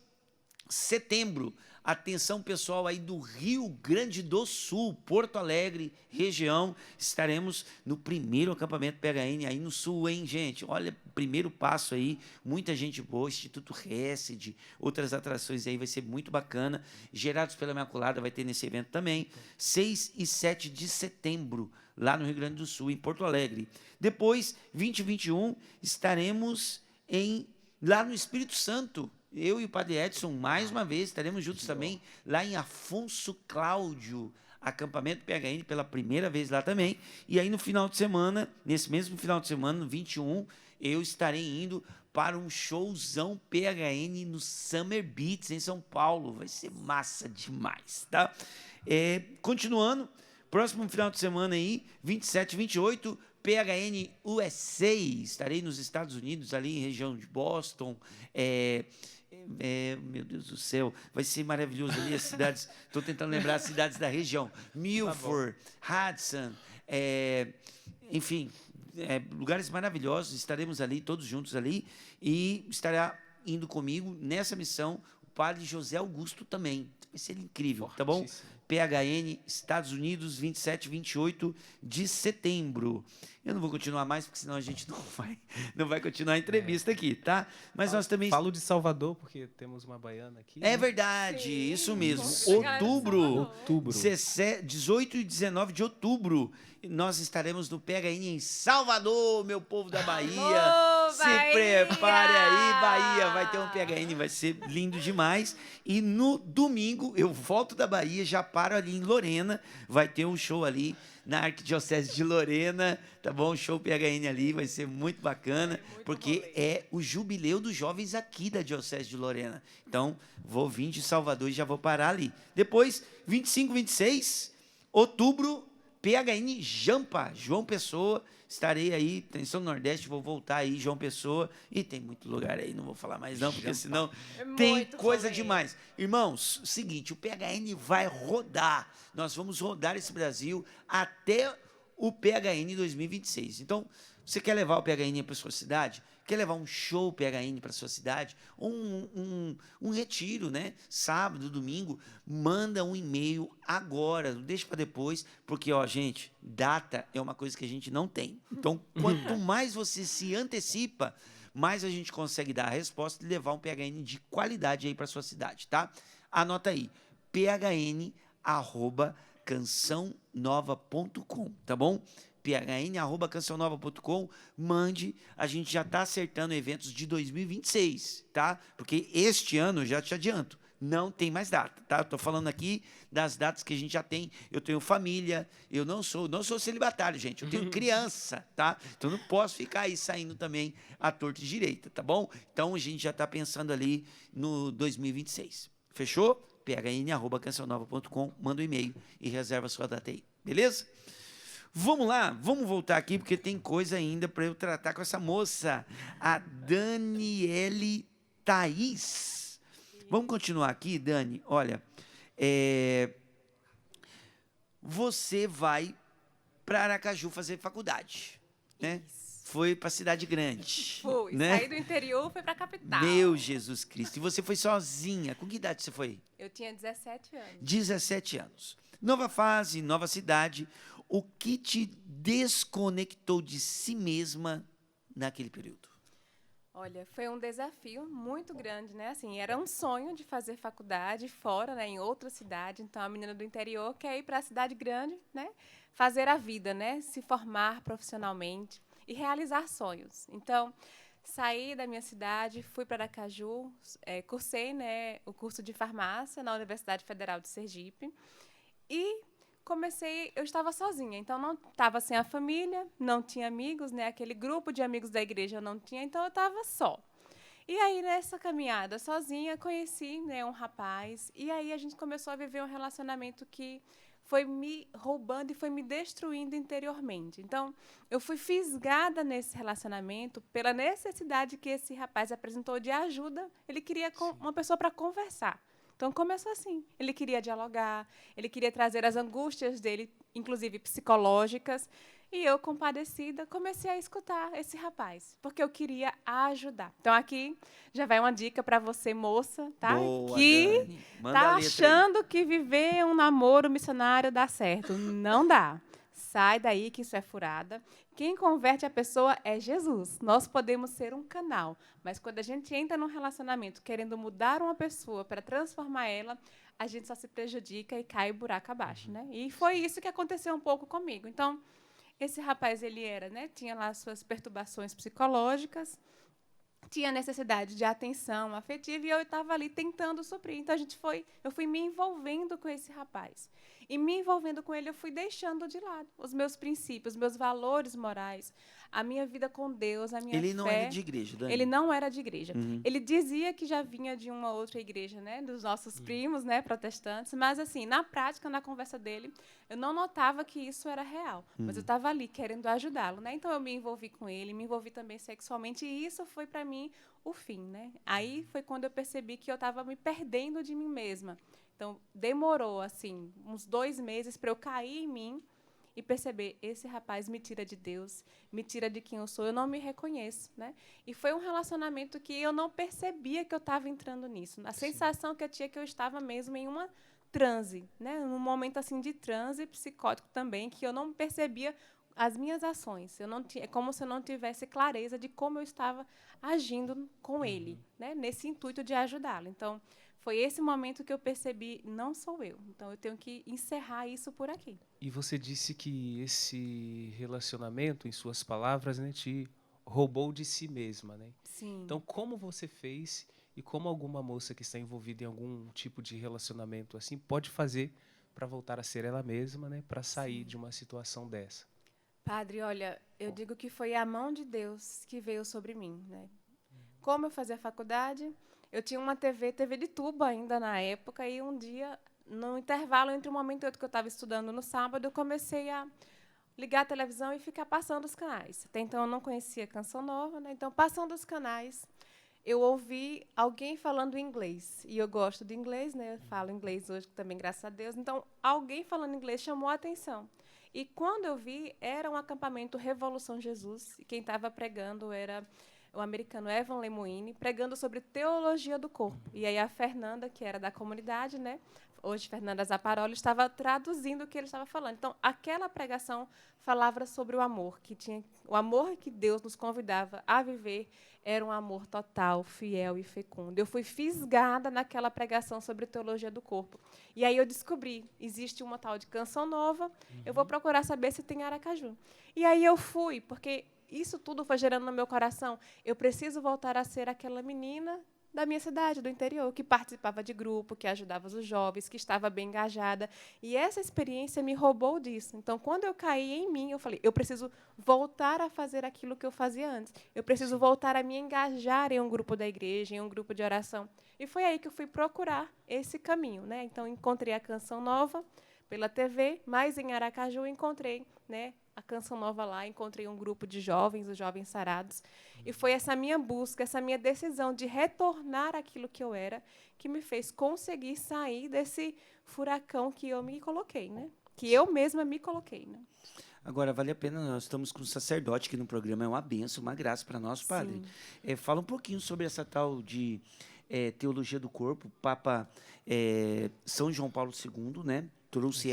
setembro, atenção pessoal aí do Rio Grande do Sul, Porto Alegre, região, estaremos no primeiro acampamento PHN aí no Sul, hein, gente? Olha, primeiro passo aí, muita gente boa, Instituto Hesed, outras atrações aí, vai ser muito bacana. Gerados pela Imaculada vai ter nesse evento também, 6 e 7 de setembro, lá no Rio Grande do Sul, em Porto Alegre. Depois, 20 e 21, estaremos lá no Espírito Santo. Eu e o Padre Edson, mais uma vez, estaremos juntos também lá em Afonso Cláudio, acampamento PHN, pela primeira vez lá também. E aí no final de semana, nesse mesmo final de semana, no 21, eu estarei indo para um showzão PHN no Summer Beats, em São Paulo. Vai ser massa demais, tá? Continuando, próximo final de semana aí, 27 e 28, PHN USA. Estarei nos Estados Unidos, ali em região de Boston, meu Deus do céu, vai ser maravilhoso ali as cidades, estou tentando lembrar as cidades da região, Milford, Hudson, enfim, lugares maravilhosos, estaremos ali, todos juntos ali, e estará indo comigo nessa missão o Padre José Augusto também, vai ser incrível, tá bom? PHN, Estados Unidos, 27 e 28 de setembro. Eu não vou continuar mais, porque senão a gente não vai continuar a entrevista aqui, tá? Mas nós também... Falo de Salvador, porque temos uma baiana aqui. É verdade, sim, isso mesmo. Outubro. 18 e 19 de outubro, nós estaremos no PHN em Salvador, meu povo da Bahia. Se prepare aí, Bahia, vai ter um PHN, vai ser lindo demais. E no domingo, eu volto da Bahia, já paro ali em Lorena, vai ter um show ali na Arquidiocese de Lorena, tá bom? O show PHN ali vai ser muito bacana, porque é o jubileu dos jovens aqui da Diocese de Lorena. Então, vou vir de Salvador e já vou parar ali. Depois, 25, 26, outubro, PHN Jampa, João Pessoa. Estarei aí, atenção no Nordeste, vou voltar aí, João Pessoa, e tem muito lugar aí, não vou falar mais não, porque senão tem coisa demais. Irmãos, seguinte, o PHN vai rodar, nós vamos rodar esse Brasil até o PHN 2026. Então, você quer levar o PHN para sua cidade? Quer levar um show PHN para sua cidade? Um retiro, né? Sábado, domingo, manda um e-mail agora, não deixa para depois, porque, ó, gente, data é uma coisa que a gente não tem. Então, quanto mais você se antecipa, mais a gente consegue dar a resposta e levar um PHN de qualidade aí para sua cidade, tá? Anota aí, phn@cançãonova.com, tá bom? phn@cançãonova.com, mande, a gente já está acertando eventos de 2026, tá? Porque este ano, eu já te adianto, não tem mais data, tá? Estou falando aqui das datas que a gente já tem. Eu tenho família, eu não sou celibatário, gente, eu tenho criança, tá? Então não posso ficar aí saindo também à torta e direita, tá bom? Então a gente já está pensando ali no 2026. Fechou? phn@cançãonova.com, manda um e-mail e reserva a sua data aí, beleza? Vamos lá, vamos voltar aqui, porque tem coisa ainda para eu tratar com essa moça, a Daniele Thaís. Vamos continuar aqui, Dani? Olha, você vai para Aracaju fazer faculdade, né? foi para a cidade grande. Fui, né? Saí do interior, fui para a capital. Meu Jesus Cristo. E você foi sozinha. Com que idade você foi? Eu tinha 17 anos. 17 anos. Nova fase, nova cidade. O que te desconectou de si mesma naquele período? Olha, foi um desafio muito grande, né? Assim, era um sonho de fazer faculdade fora, né, em outra cidade. Então, a menina do interior quer ir para a cidade grande, né? Fazer a vida, né? Se formar profissionalmente e realizar sonhos. Então, saí da minha cidade, fui para Aracaju, cursei, né, o curso de farmácia na Universidade Federal de Sergipe e eu estava sozinha, então não estava sem a família, não tinha amigos, né? Aquele grupo de amigos da igreja eu não tinha, então eu estava só. E aí, nessa caminhada sozinha, conheci, né, um rapaz, e aí a gente começou a viver um relacionamento que foi me roubando e foi me destruindo interiormente. Então, eu fui fisgada nesse relacionamento pela necessidade que esse rapaz apresentou de ajuda. Ele queria uma pessoa para conversar. Então, começou assim. Ele queria dialogar, ele queria trazer as angústias dele, inclusive psicológicas. E eu, compadecida, comecei a escutar esse rapaz, porque eu queria ajudar. Então, aqui já vai uma dica para você, moça, tá? Boa, que Dani. Manda tá a letra achando que viver um namoro missionário dá certo. Não dá. Sai daí que isso é furada. Quem converte a pessoa é Jesus. Nós podemos ser um canal, mas quando a gente entra num relacionamento querendo mudar uma pessoa para transformar ela, a gente só se prejudica e cai buraco abaixo, né? E foi isso que aconteceu um pouco comigo. Então, esse rapaz, ele era, né, tinha lá suas perturbações psicológicas, tinha necessidade de atenção afetiva e eu estava ali tentando suprir. Então, eu fui me envolvendo com esse rapaz. E me envolvendo com ele, eu fui deixando de lado os meus princípios, meus valores morais, a minha vida com Deus, a minha fé. Ele não era de igreja, Dani? Ele não era de igreja. Uhum. Ele dizia que já vinha de uma outra igreja, né, dos nossos primos, né, protestantes, mas assim, na prática, na conversa dele, eu não notava que isso era real, mas eu estava ali querendo ajudá-lo, né? Então eu me envolvi com ele, me envolvi também sexualmente e isso foi para mim o fim, né? Aí foi quando eu percebi que eu estava me perdendo de mim mesma. Então, demorou, assim, uns 2 meses para eu cair em mim e perceber, esse rapaz me tira de Deus, me tira de quem eu sou, eu não me reconheço, né? E foi um relacionamento que eu não percebia que eu estava entrando nisso. A sensação que eu tinha é que eu estava mesmo em uma transe, né? Num momento, assim, de transe psicótico também, que eu não percebia as minhas ações. É como se eu não tivesse clareza de como eu estava agindo com ele, né? Nesse intuito de ajudá-lo. Então, foi esse momento que eu percebi, não sou eu. Então, eu tenho que encerrar isso por aqui. E você disse que esse relacionamento, em suas palavras, né, te roubou de si mesma, né? Sim. Então, como você fez e como alguma moça que está envolvida em algum tipo de relacionamento assim pode fazer para voltar a ser ela mesma, né, para sair de uma situação dessa? Padre, olha, eu digo que foi a mão de Deus que veio sobre mim, né? Como eu fazia faculdade, eu tinha uma TV de tubo ainda na época, e um dia, no intervalo entre um momento e outro que eu estava estudando no sábado, eu comecei a ligar a televisão e ficar passando os canais. Até então eu não conhecia Canção Nova, né? Então, passando os canais, eu ouvi alguém falando inglês. E eu gosto de inglês, né? Eu falo inglês hoje também, graças a Deus. Então, alguém falando inglês chamou a atenção. E quando eu vi, era um acampamento Revolução Jesus, e quem estava pregando era o americano Evan Lemoine, pregando sobre teologia do corpo. E aí a Fernanda, que era da comunidade, né, hoje Fernanda Zapparoli, estava traduzindo o que ele estava falando. Então, aquela pregação falava sobre o amor que Deus nos convidava a viver era um amor total, fiel e fecundo. Eu fui fisgada naquela pregação sobre teologia do corpo. E aí eu descobri, existe uma tal de Canção Nova, eu vou procurar saber se tem Aracaju. E aí eu fui, porque isso tudo foi gerando no meu coração. Eu preciso voltar a ser aquela menina da minha cidade, do interior, que participava de grupo, que ajudava os jovens, que estava bem engajada. E essa experiência me roubou disso. Então, quando eu caí em mim, eu falei, eu preciso voltar a fazer aquilo que eu fazia antes. Eu preciso voltar a me engajar em um grupo da igreja, em um grupo de oração. E foi aí que eu fui procurar esse caminho, né? Então, encontrei a Canção Nova pela TV, mas em Aracaju encontrei, né, a Canção Nova lá, encontrei um grupo de jovens, os Jovens Sarados, e foi essa minha busca, essa minha decisão de retornar àquilo que eu era, que me fez conseguir sair desse furacão que eu me coloquei, né? Que eu mesma me coloquei, né? Agora, vale a pena, nós estamos com um sacerdote aqui no programa, é uma bênção, uma graça para nós, padre. Fala um pouquinho sobre essa tal de teologia do corpo. O Papa São João Paulo II, né, trouxe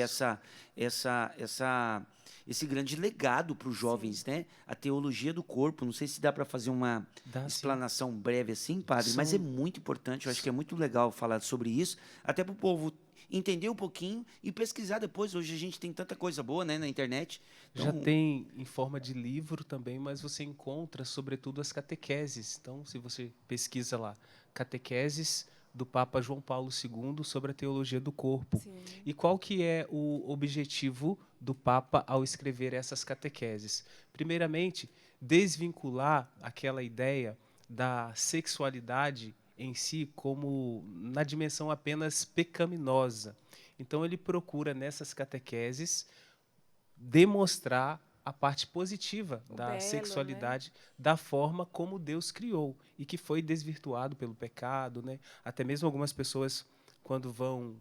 esse grande legado para os jovens, né? A teologia do corpo. Não sei se dá para fazer uma explanação breve assim, padre, mas é muito importante. Eu acho que é muito legal falar sobre isso, até para o povo entender um pouquinho e pesquisar depois. Hoje a gente tem tanta coisa boa, né, na internet. Então, já tem em forma de livro também, mas você encontra, sobretudo, as catequeses. Então, se você pesquisa lá, catequeses do Papa João Paulo II sobre a teologia do corpo. Sim. E qual que é o objetivo do Papa ao escrever essas catequeses? Primeiramente, desvincular aquela ideia da sexualidade em si como na dimensão apenas pecaminosa. Então, ele procura, nessas catequeses, demonstrar a parte positiva da sexualidade, né? Da forma como Deus criou e que foi desvirtuado pelo pecado, né? Até mesmo algumas pessoas, quando vão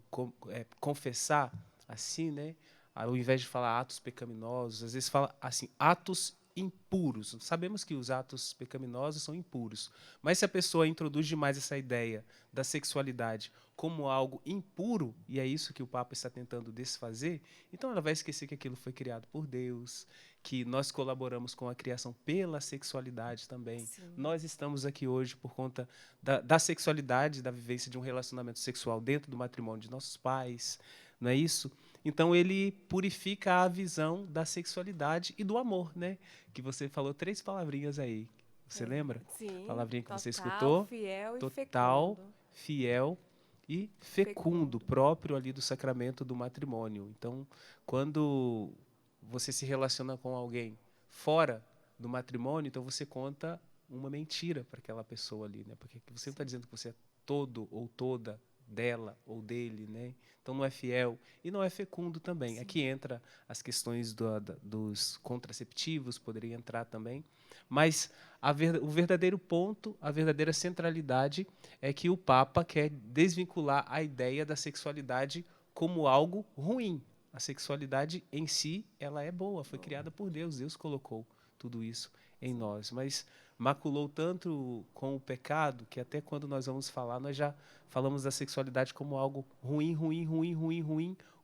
confessar assim, né? Ao invés de falar atos pecaminosos, às vezes fala assim, atos impuros. Sabemos que os atos pecaminosos são impuros, mas se a pessoa introduz demais essa ideia da sexualidade como algo impuro, e é isso que o Papa está tentando desfazer, então ela vai esquecer que aquilo foi criado por Deus, que nós colaboramos com a criação pela sexualidade também. Sim. Nós estamos aqui hoje por conta da sexualidade, da vivência de um relacionamento sexual dentro do matrimônio de nossos pais, não é isso? Então, ele purifica a visão da sexualidade e do amor, né? Que você falou 3 palavrinhas aí. Você lembra? Sim. Palavrinha que total, você escutou. Fiel total, e fecundo. Fiel e fecundo, próprio ali do sacramento do matrimônio. Então, quando você se relaciona com alguém fora do matrimônio, então você conta uma mentira para aquela pessoa ali, né? Porque você não está dizendo que você é todo ou toda dela ou dele, né? Então não é fiel e não é fecundo também. Sim. Aqui entra as questões dos contraceptivos, poderia entrar também, mas o verdadeiro ponto, a verdadeira centralidade é que o Papa quer desvincular a ideia da sexualidade como algo ruim. A sexualidade em si, ela é boa, foi criada por Deus, Deus colocou tudo isso em nós, mas maculou tanto com o pecado que até quando nós vamos falar, nós já falamos da sexualidade como algo ruim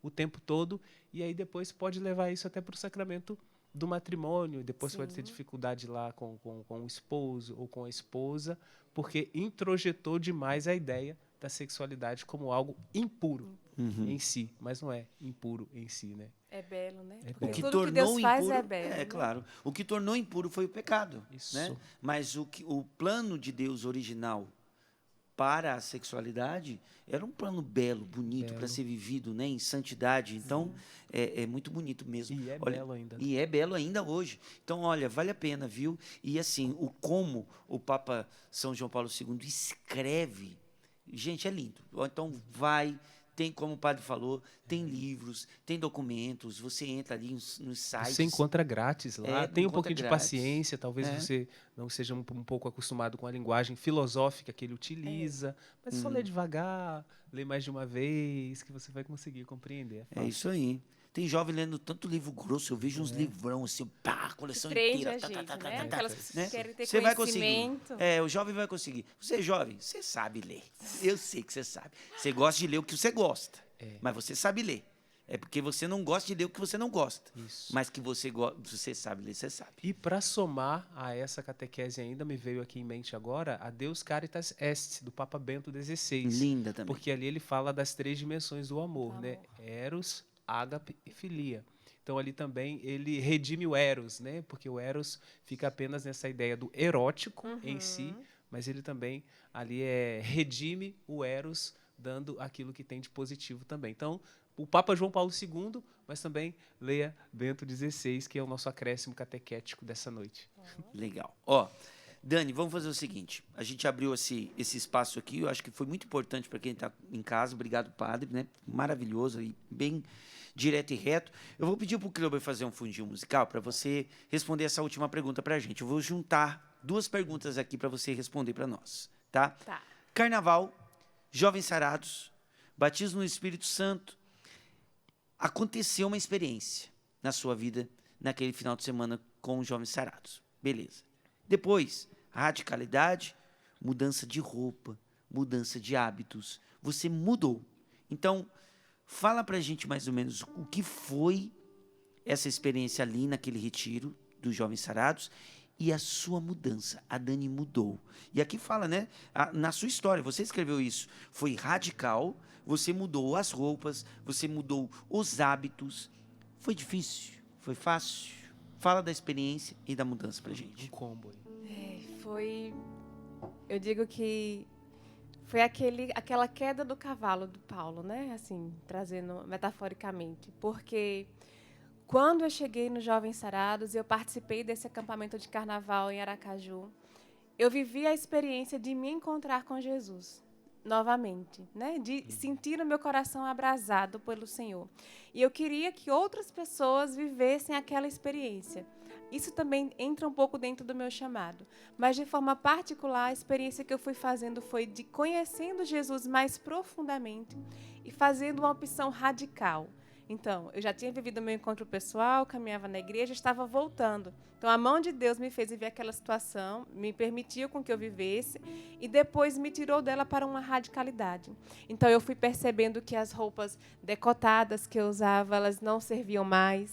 o tempo todo, e aí depois pode levar isso até para o sacramento do matrimônio, depois Sim. pode ter dificuldade lá com o esposo ou com a esposa, porque introjetou demais a ideia da sexualidade como algo impuro em si, mas não é impuro em si, né? É belo, né? O que tudo tornou que Deus faz impuro, é belo. né? Claro. O que tornou impuro foi o pecado. Isso. Né? Mas o plano de Deus original para a sexualidade era um plano belo, bonito, para ser vivido, né, em santidade. Então, é muito bonito mesmo. E é belo ainda. E é belo ainda hoje. Então, olha, vale a pena, viu? E assim, como o Papa São João Paulo II escreve, gente, é lindo. Então, tem, como o padre falou, tem livros, tem documentos, você entra ali nos sites. Você encontra grátis lá, tem um pouquinho de paciência, talvez você não seja um pouco acostumado com a linguagem filosófica que ele utiliza, mas só lê devagar, lê mais de uma vez, que você vai conseguir compreender. É isso aí. Tem jovem lendo tanto livro grosso, eu vejo uns livrão assim, pá, coleção inteira. Você vai conseguir. O jovem vai conseguir. Você é jovem, você sabe ler. Eu sei que você sabe. Você gosta de ler o que você gosta, mas você sabe ler. É porque você não gosta de ler o que você não gosta. Isso. Mas que você sabe ler, você sabe. E para somar a essa catequese ainda, me veio aqui em mente agora a Deus Caritas Est, do Papa Bento XVI. Linda também. Porque ali ele fala das 3 dimensões do amor, né? Eros, ágape e filia. Então ali também ele redime o eros, né? Porque o eros fica apenas nessa ideia do erótico em si, mas ele também ali redime o eros, dando aquilo que tem de positivo também. Então, o Papa João Paulo II, mas também leia Bento XVI, que é o nosso acréscimo catequético dessa noite. Legal. Dani, vamos fazer o seguinte, a gente abriu esse espaço aqui, eu acho que foi muito importante para quem está em casa, obrigado, padre, né? Maravilhoso e bem direto e reto. Eu vou pedir para o Cleuber fazer um fundinho musical para você responder essa última pergunta para a gente. Eu vou juntar 2 perguntas aqui para você responder para nós, tá? Tá. Carnaval, Jovens Sarados, batismo no Espírito Santo. Aconteceu uma experiência na sua vida naquele final de semana com os jovens sarados. Beleza. Depois, radicalidade, mudança de roupa, mudança de hábitos. Você mudou. Então, fala pra gente mais ou menos o que foi essa experiência ali naquele retiro dos jovens sarados e a sua mudança. A Dani mudou. E aqui fala, né? Na sua história, você escreveu isso. Foi radical, você mudou as roupas, você mudou os hábitos. Foi difícil? Foi fácil? Fala da experiência e da mudança pra gente. Um combo aí. Foi... Eu digo que foi aquela queda do cavalo do Paulo, né? Assim, trazendo metaforicamente. Porque quando eu cheguei nos Jovens Sarados, eu participei desse acampamento de carnaval em Aracaju, eu vivi a experiência de me encontrar com Jesus novamente, né? De sentir o meu coração abrasado pelo Senhor. E eu queria que outras pessoas vivessem aquela experiência. Isso também entra um pouco dentro do meu chamado. Mas, de forma particular, a experiência que eu fui fazendo foi de conhecendo Jesus mais profundamente e fazendo uma opção radical. Então, eu já tinha vivido o meu encontro pessoal, caminhava na igreja, estava voltando. Então, a mão de Deus me fez viver aquela situação, me permitiu com que eu vivesse e depois me tirou dela para uma radicalidade. Então, eu fui percebendo que as roupas decotadas que eu usava, elas não serviam mais,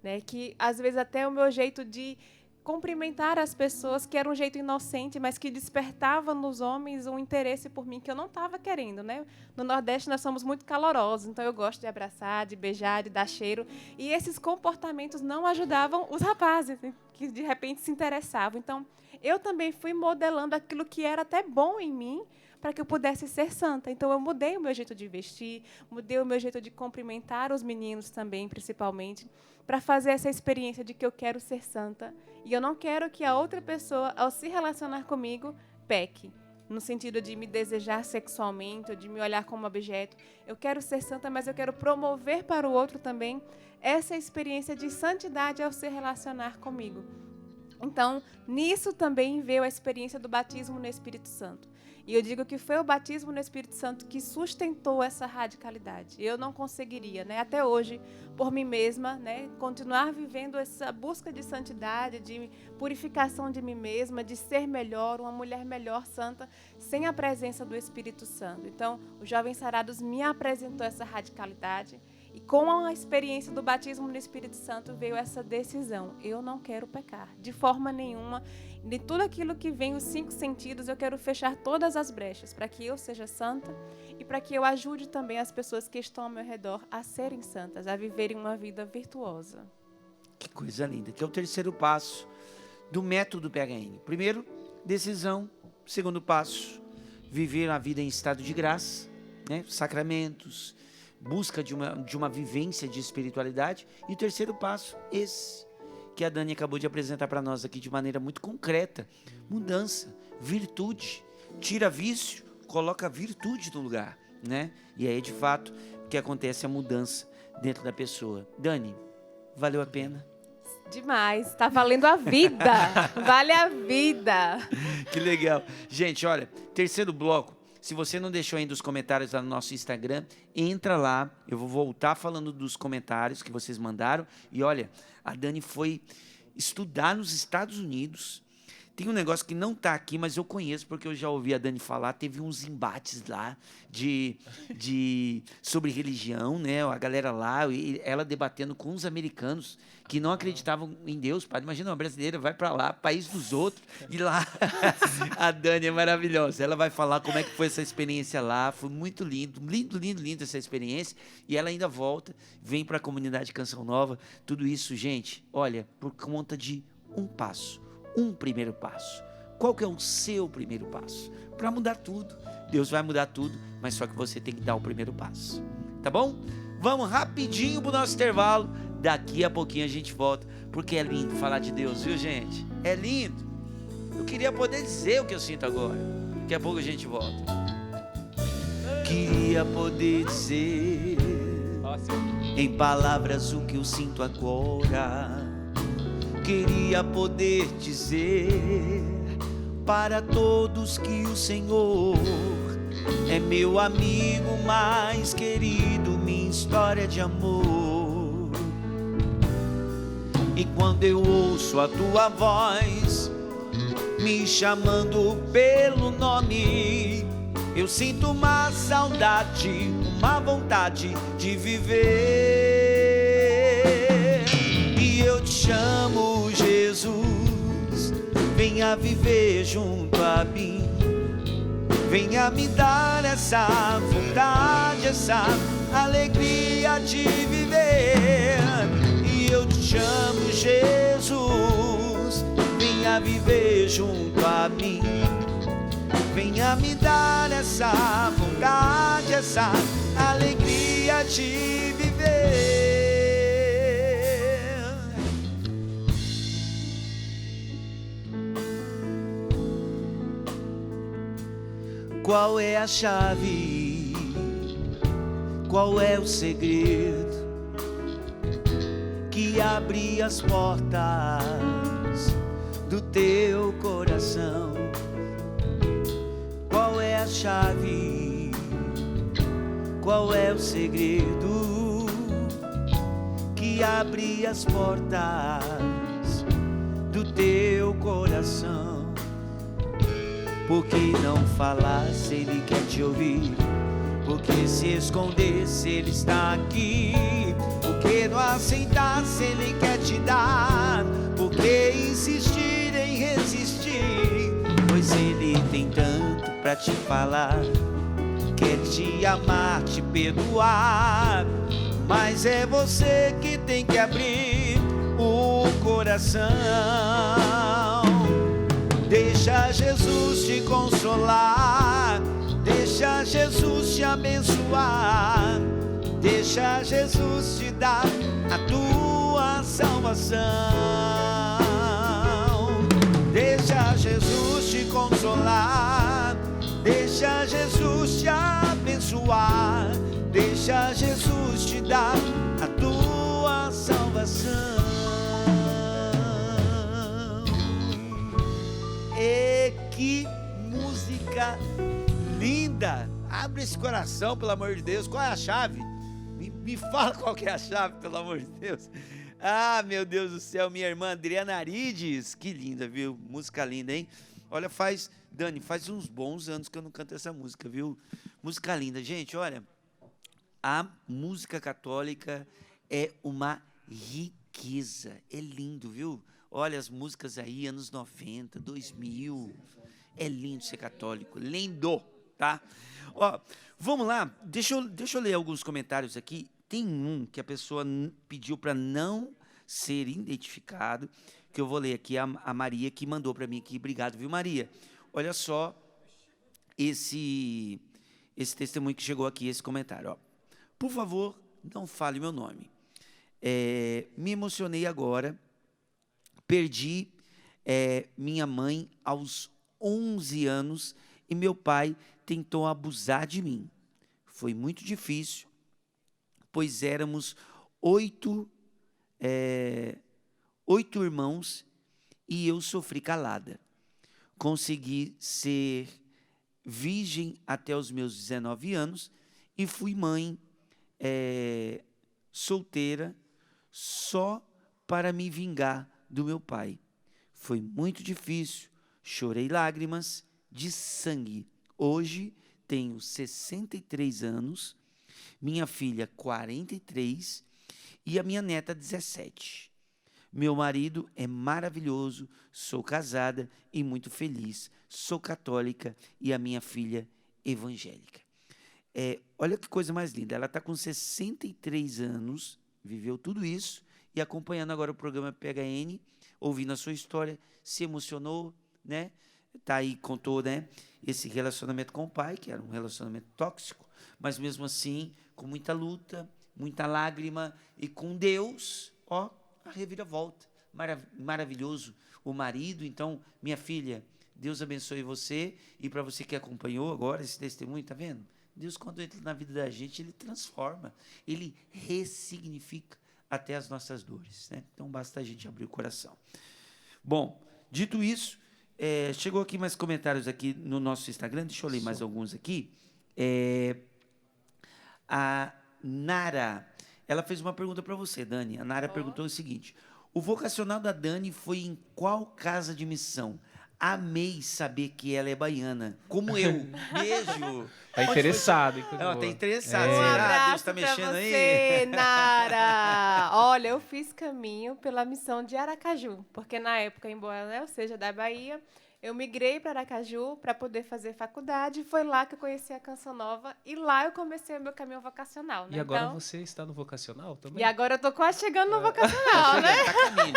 né? Que, às vezes, até o meu jeito de cumprimentar as pessoas, que era um jeito inocente, mas que despertava nos homens um interesse por mim que eu não estava querendo, né? No Nordeste nós somos muito calorosos, então eu gosto de abraçar, de beijar, de dar cheiro, e esses comportamentos não ajudavam os rapazes, né? Que de repente se interessavam. Então, eu também fui modelando aquilo que era até bom em mim, para que eu pudesse ser santa. Então, eu mudei o meu jeito de vestir, mudei o meu jeito de cumprimentar os meninos também, principalmente, para fazer essa experiência de que eu quero ser santa. E eu não quero que a outra pessoa, ao se relacionar comigo, peque, no sentido de me desejar sexualmente, ou de me olhar como objeto. Eu quero ser santa, mas eu quero promover para o outro também essa experiência de santidade ao se relacionar comigo. Então, nisso também veio a experiência do batismo no Espírito Santo. E eu digo que foi o batismo no Espírito Santo que sustentou essa radicalidade. Eu não conseguiria, né, até hoje, por mim mesma, né, continuar vivendo essa busca de santidade, de purificação de mim mesma, de ser melhor, uma mulher melhor, santa, sem a presença do Espírito Santo. Então, os Jovens Sarados me apresentou essa radicalidade. E com a experiência do batismo no Espírito Santo veio essa decisão. Eu não quero pecar, de forma nenhuma. De tudo aquilo que vem, os 5 sentidos, eu quero fechar todas as brechas para que eu seja santa e para que eu ajude também as pessoas que estão ao meu redor a serem santas, a viverem uma vida virtuosa. Que coisa linda, que é o terceiro passo do método PHN. Primeiro, decisão. Segundo passo, viver a vida em estado de graça, né? Sacramentos, busca de uma vivência de espiritualidade. E o terceiro passo, esse que a Dani acabou de apresentar para nós aqui de maneira muito concreta. Mudança, virtude. Tira vício, coloca virtude no lugar, né? E aí, de fato, que acontece a mudança dentro da pessoa. Dani, valeu a pena? Demais, está valendo a vida. Vale a vida. Que legal. Gente, olha, terceiro bloco. Se você não deixou ainda os comentários lá no nosso Instagram, entra lá. Eu vou voltar falando dos comentários que vocês mandaram. E olha, a Dani foi estudar nos Estados Unidos. Tem um negócio que não está aqui, mas eu conheço porque eu já ouvi a Dani falar. Teve uns embates lá sobre religião, né? A galera lá, ela debatendo com os americanos que não acreditavam em Deus. Imagina, uma brasileira vai para lá, país dos outros, e lá a Dani é maravilhosa. Ela vai falar como é que foi essa experiência lá. Foi muito lindo, lindo essa experiência. E ela ainda volta, vem para a comunidade Canção Nova. Tudo isso, gente, olha, por conta de um passo. Um primeiro passo. Qual que é o seu primeiro passo? Para mudar tudo. Deus vai mudar tudo, mas só que você tem que dar o primeiro passo. Tá bom? Vamos rapidinho pro nosso intervalo. Daqui a pouquinho a gente volta, porque é lindo falar de Deus, viu, gente? É lindo. Eu queria poder dizer o que eu sinto agora. Daqui a pouco a gente volta. Queria poder dizer em palavras o que eu sinto agora. Queria poder dizer para todos que o Senhor é meu amigo mais querido, minha história de amor. E quando eu ouço a tua voz me chamando pelo nome, eu sinto uma saudade, uma vontade de viver. E eu te chamo, Jesus, venha viver junto a mim. Venha me dar essa vontade, essa alegria de viver. E eu te chamo, Jesus, venha viver junto a mim. Venha me dar essa vontade, essa alegria de viver. Qual é a chave? Qual é o segredo que abre as portas do teu coração? Qual é a chave? Qual é o segredo que abre as portas do teu coração? Por que não falar se ele quer te ouvir? Por que se esconder se ele está aqui? Por que não aceitar se ele quer te dar? Por que insistir em resistir? Pois ele tem tanto pra te falar, quer te amar, te perdoar. Mas é você que tem que abrir o coração. Deixa Jesus te consolar, deixa Jesus te abençoar, deixa Jesus te dar a tua salvação. Deixa Jesus te consolar, deixa Jesus te abençoar, deixa Jesus te dar a tua salvação. E que música linda! Abre esse coração, pelo amor de Deus. Qual é a chave? Me fala qual que é a chave, pelo amor de Deus. Ah, meu Deus do céu, minha irmã Adriana Arides. Que linda, viu? Música linda, hein? Olha, Dani, faz uns bons anos que eu não canto essa música, viu? Música linda. Gente, olha, a música católica é uma riqueza. É lindo, viu? Olha as músicas aí, anos 90, 2000. É lindo ser católico. Lindo, tá? Ó, vamos lá. Deixa eu ler alguns comentários aqui. Tem um que a pessoa pediu para não ser identificado, que eu vou ler aqui, a Maria, que mandou para mim aqui. Obrigado, viu, Maria? Olha só esse testemunho que chegou aqui, esse comentário. Ó. Por favor, não fale meu nome. Me emocionei agora. Perdi minha mãe aos 11 anos e meu pai tentou abusar de mim. Foi muito difícil, pois éramos 8 irmãos e eu sofri calada. Consegui ser virgem até os meus 19 anos e fui mãe solteira só para me vingar do meu pai. Foi muito difícil, chorei lágrimas de sangue. Hoje tenho 63 anos, minha filha 43 e a minha neta 17. Meu marido é maravilhoso, sou casada e muito feliz, sou católica e a minha filha evangélica. Olha que coisa mais linda, ela está com 63 anos, viveu tudo isso, e acompanhando agora o programa PHN, ouvindo a sua história, se emocionou, né? Tá aí, contou, né? Esse relacionamento com o pai, que era um relacionamento tóxico, mas mesmo assim, com muita luta, muita lágrima, e com Deus, ó, a reviravolta. Maravilhoso o marido. Então, minha filha, Deus abençoe você, e para você que acompanhou agora esse testemunho, tá vendo? Deus, quando entra na vida da gente, Ele transforma, Ele ressignifica até as nossas dores, né? Então, basta a gente abrir o coração. Bom, dito isso, chegou aqui mais comentários aqui no nosso Instagram, deixa eu ler mais alguns aqui. A Nara, ela fez uma pergunta para você, Dani. A Nara perguntou o seguinte: O vocacional da Dani foi em qual casa de missão? Amei saber que ela é baiana, como eu. Beijo. Tá interessado. Tá interessado. Um Será? abraço Deus tá mexendo pra aí? você, Nara. Olha, eu fiz caminho pela missão de Aracaju, porque na época, embora, né, eu seja da Bahia, eu migrei para Aracaju para poder fazer faculdade. Foi lá que eu conheci a Canção Nova e lá eu comecei o meu caminho vocacional. Né? E agora então, você está no vocacional também? E agora eu tô quase chegando no vocacional, né? Tá caminho.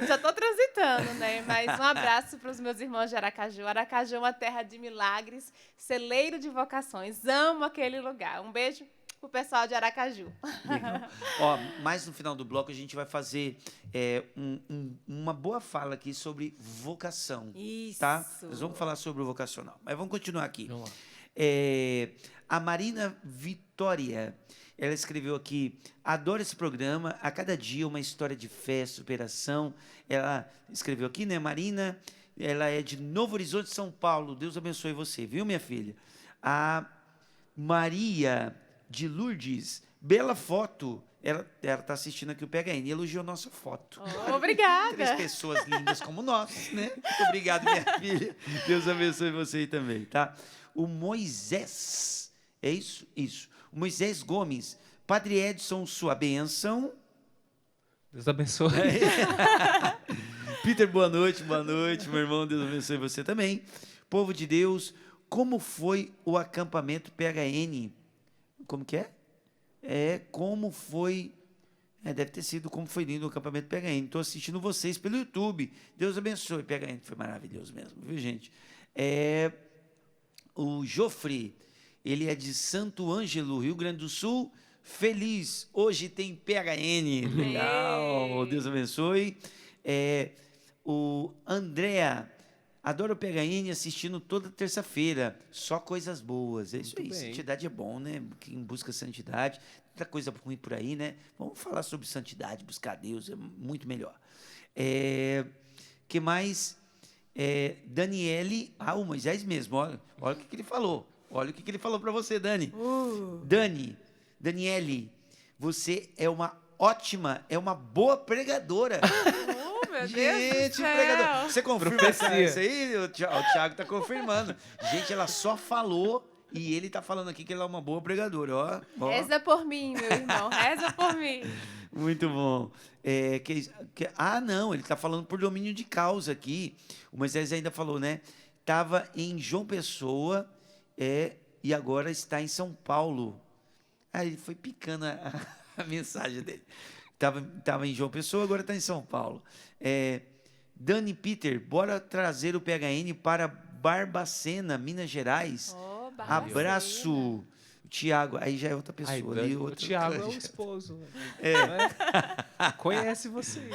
Já tô transitando, né? Mas um abraço para os meus irmãos de Aracaju. Aracaju é uma terra de milagres, celeiro de vocações. Amo aquele lugar. Um beijo pro pessoal de Aracaju. Legal. Ó, mais no final do bloco a gente vai fazer uma boa fala aqui sobre vocação. Isso. Tá? Nós vamos falar sobre o vocacional. Mas vamos continuar aqui. Vamos lá. A Marina Vitória, ela escreveu aqui: adoro esse programa, a cada dia uma história de fé, superação. Ela escreveu aqui, né, Marina? Ela é de Novo Horizonte, São Paulo. Deus abençoe você, viu, minha filha? A Maria de Lourdes, bela foto. Ela está assistindo aqui o PHN e elogiou nossa foto. Oh, obrigada. 3 pessoas lindas como nós, né? Muito obrigado, minha filha. Deus abençoe você aí também, tá? O Moisés, é isso? Isso. O Moisés Gomes, Padre Edson, sua bênção. Deus abençoe. Peter, boa noite, meu irmão. Deus abençoe você também. Povo de Deus, como foi o acampamento PHN? Como que é? Como foi... deve ter sido como foi lindo o acampamento PHN. Estou assistindo vocês pelo YouTube. Deus abençoe. PHN foi maravilhoso mesmo, viu, gente? O Jofre, ele é de Santo Ângelo, Rio Grande do Sul. Feliz, hoje tem PHN. Legal, Deus abençoe. O Andréa, adoro o PHN assistindo toda terça-feira. Só coisas boas. É isso aí. Santidade é bom, né? Quem busca santidade. Muita coisa ruim por aí, né? Vamos falar sobre santidade, buscar Deus, é muito melhor. Que mais? Daniele, o Moisés mesmo, olha o que ele falou. Olha o que ele falou para você, Dani. Daniele, você é uma boa pregadora. Meu Gente, Deus do céu. pregador. Você confirma Profecia. isso aí? O Thiago está confirmando. Gente, ela só falou e ele está falando aqui que ela é uma boa pregadora. Ó. Reza por mim, meu irmão. Reza por mim. Muito bom. Não, ele está falando por domínio de causa aqui. O Moisés ainda falou, né? Estava em João Pessoa e agora está em São Paulo. Ele foi picando a mensagem dele. Estava em João Pessoa, agora está em São Paulo. Dani Peter, bora trazer o PHN para Barbacena, Minas Gerais. Barbacena. Abraço. Tiago, aí já é outra pessoa. Ali, o Tiago é o esposo. Conhece vocês.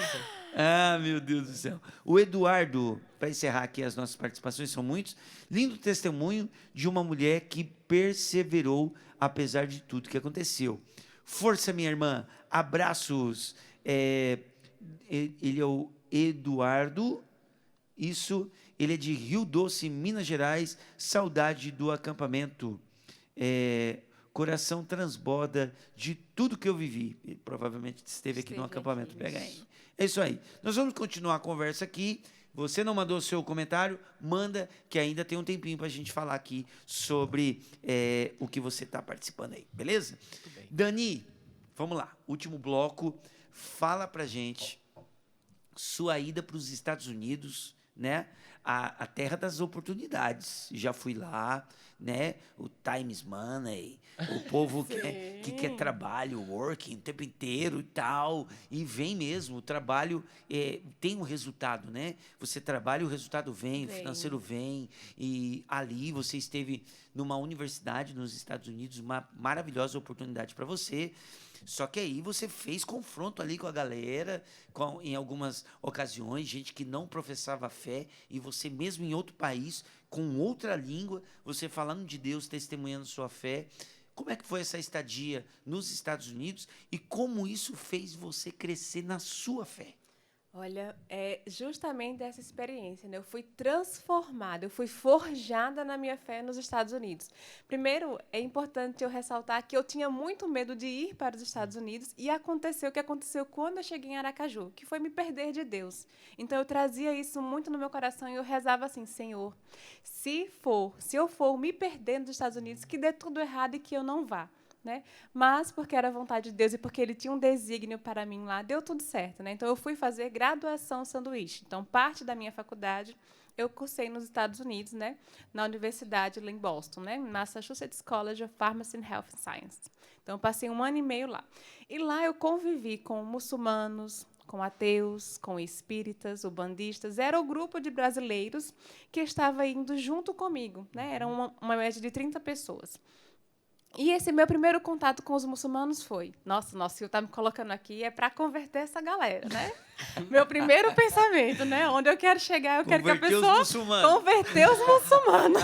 Meu Deus do céu. O Eduardo, para encerrar aqui as nossas participações, são muitos. Lindo testemunho de uma mulher que perseverou apesar de tudo que aconteceu. Força, minha irmã. Abraços. Ele é o Eduardo. Isso. Ele é de Rio Doce, Minas Gerais. Saudade do acampamento. Coração transborda de tudo que eu vivi. Ele provavelmente esteve aqui no acampamento PHN. É isso aí. Nós vamos continuar a conversa aqui. Você não mandou o seu comentário? Manda, que ainda tem um tempinho para a gente falar aqui sobre o que você está participando aí. Beleza? Muito bem. Dani, vamos lá. Último bloco. Fala para gente sua ida para os Estados Unidos, né? A terra das oportunidades. Já fui lá, né? O Times Money, o povo que quer trabalho, working o tempo inteiro e tal, e vem mesmo, o trabalho tem um resultado, né? Você trabalha, o resultado vem, o financeiro vem, e ali você esteve numa universidade nos Estados Unidos, uma maravilhosa oportunidade para você. Só que aí você fez confronto ali com a galera, em algumas ocasiões, gente que não professava fé, e você mesmo em outro país, com outra língua, você falando de Deus, testemunhando sua fé. Como é que foi essa estadia nos Estados Unidos e como isso fez você crescer na sua fé? Olha, é justamente essa experiência, né? Eu fui transformada, eu fui forjada na minha fé nos Estados Unidos. Primeiro, é importante eu ressaltar que eu tinha muito medo de ir para os Estados Unidos e aconteceu o que aconteceu quando eu cheguei em Aracaju, que foi me perder de Deus. Então, eu trazia isso muito no meu coração e eu rezava assim, Senhor, se eu for me perder nos Estados Unidos, que dê tudo errado e que eu não vá. Né? Mas, porque era a vontade de Deus e porque Ele tinha um desígnio para mim lá, deu tudo certo. Né? Então, eu fui fazer graduação sanduíche. Então, parte da minha faculdade eu cursei nos Estados Unidos, né? Na universidade lá em Boston, né? Massachusetts College of Pharmacy and Health Sciences. Então, eu passei 1 ano e meio lá. E lá eu convivi com muçulmanos, com ateus, com espíritas, ubandistas. Era o grupo de brasileiros que estava indo junto comigo. Né? Era uma média de 30 pessoas. E esse meu primeiro contato com os muçulmanos foi, nossa, o senhor está me colocando aqui é para converter essa galera, né? Meu primeiro pensamento, né? Onde eu quero chegar, eu quero que a pessoa converter os muçulmanos.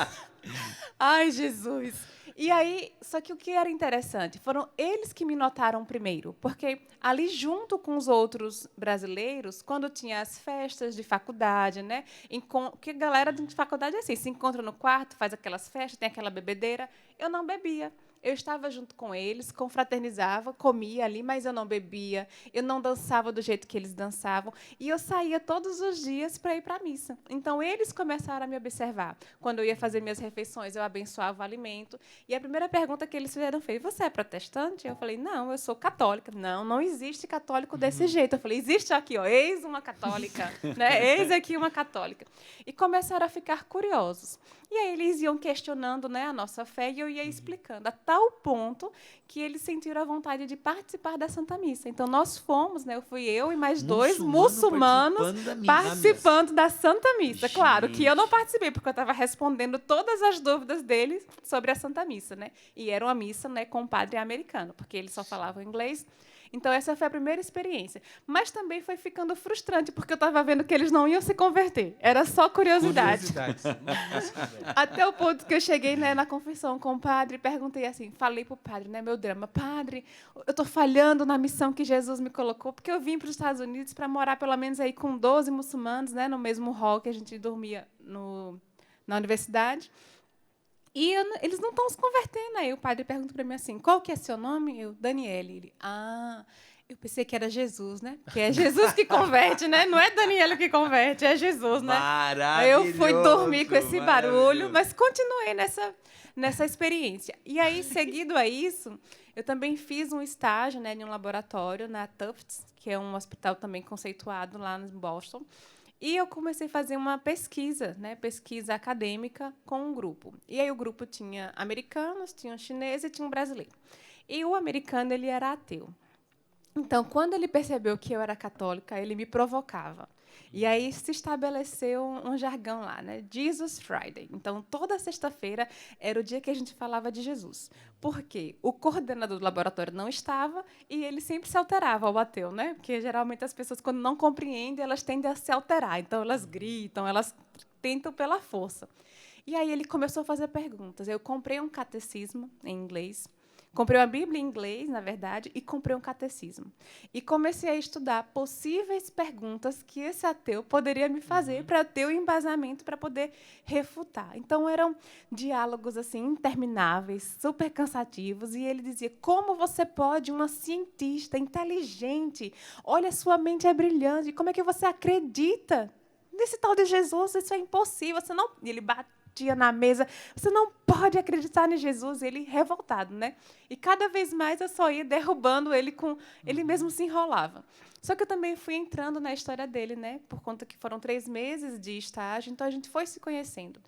Ai, Jesus. E aí, só que o que era interessante, foram eles que me notaram primeiro, porque ali junto com os outros brasileiros, quando tinha as festas de faculdade, né? Que a galera de faculdade é assim, se encontra no quarto, faz aquelas festas, tem aquela bebedeira, eu não bebia. Eu estava junto com eles, confraternizava, comia ali, mas eu não bebia, eu não dançava do jeito que eles dançavam, e eu saía todos os dias para ir para a missa. Então, eles começaram a me observar. Quando eu ia fazer minhas refeições, eu abençoava o alimento, e a primeira pergunta que eles fizeram foi, você é protestante? Eu falei, não, eu sou católica. Não, não existe católico desse jeito. Eu falei, existe aqui, ó, eis uma católica, né? Eis aqui uma católica. E começaram a ficar curiosos. E aí eles iam questionando, né, a nossa fé e eu ia explicando, a tal ponto que eles sentiram a vontade de participar da Santa Missa. Então, nós fomos, né, fui eu e mais 2 muçulmanos participando da Santa Missa. Gente. Claro que eu não participei, porque eu estava respondendo todas as dúvidas deles sobre a Santa Missa. Né? E era uma missa, né, com um padre americano, porque eles só falavam inglês. Então, essa foi a primeira experiência. Mas também foi ficando frustrante, porque eu estava vendo que eles não iam se converter. Era só curiosidade. Até o ponto que eu cheguei, né, na confissão com o padre e perguntei assim, falei para o padre, né, meu drama, padre, eu estou falhando na missão que Jesus me colocou, porque eu vim para os Estados Unidos para morar pelo menos aí com 12 muçulmanos, né, no mesmo hall que a gente dormia na universidade. E eles não estão se convertendo. Aí o padre pergunta para mim assim, qual que é seu nome? Eu, Daniele. Ele, eu pensei que era Jesus, né? Porque é Jesus que converte, né? Não é Daniele que converte, é Jesus, né? Aí eu fui dormir com esse barulho, mas continuei nessa experiência. E aí, seguido a isso, eu também fiz um estágio, né, em um laboratório na Tufts, que é um hospital também conceituado lá em Boston. E eu comecei a fazer uma pesquisa, né, pesquisa acadêmica com um grupo. E aí o grupo tinha americanos, tinha um chinês e tinha um brasileiro. E o americano, ele era ateu. Então, quando ele percebeu que eu era católica, ele me provocava. E aí se estabeleceu um jargão lá, né? Jesus Friday. Então, toda sexta-feira era o dia que a gente falava de Jesus. Por quê? O coordenador do laboratório não estava e ele sempre se alterava, o ateu, né? Porque, geralmente, as pessoas, quando não compreendem, elas tendem a se alterar. Então, elas gritam, elas tentam pela força. E aí ele começou a fazer perguntas. Eu comprei um catecismo em inglês, comprei uma Bíblia em inglês, na verdade, e comprei um catecismo. E comecei a estudar possíveis perguntas que esse ateu poderia me fazer para ter o embasamento para poder refutar. Então, eram diálogos assim intermináveis, super cansativos, e ele dizia, como você pode, uma cientista inteligente, olha, sua mente é brilhante, como é que você acredita nesse tal de Jesus? Isso é impossível, você não... E ele batia na mesa, você não pode acreditar em Jesus, ele revoltado, né? E cada vez mais eu só ia derrubando ele, ele mesmo se enrolava. Só que eu também fui entrando na história dele, né? Por conta que foram 3 meses de estágio, então a gente foi se conhecendo.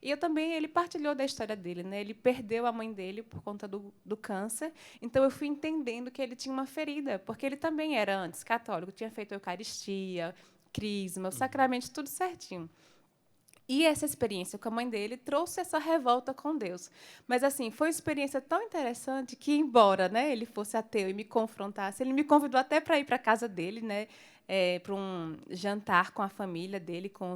E eu também, ele partilhou da história dele, né? Ele perdeu a mãe dele por conta do câncer, então eu fui entendendo que ele tinha uma ferida, porque ele também era antes católico, tinha feito eucaristia, crisma, o sacramento, tudo certinho. E essa experiência com a mãe dele trouxe essa revolta com Deus. Mas, assim, foi uma experiência tão interessante que, embora, né, ele fosse ateu e me confrontasse, ele me convidou até para ir para a casa dele, né, para um jantar com a família dele, com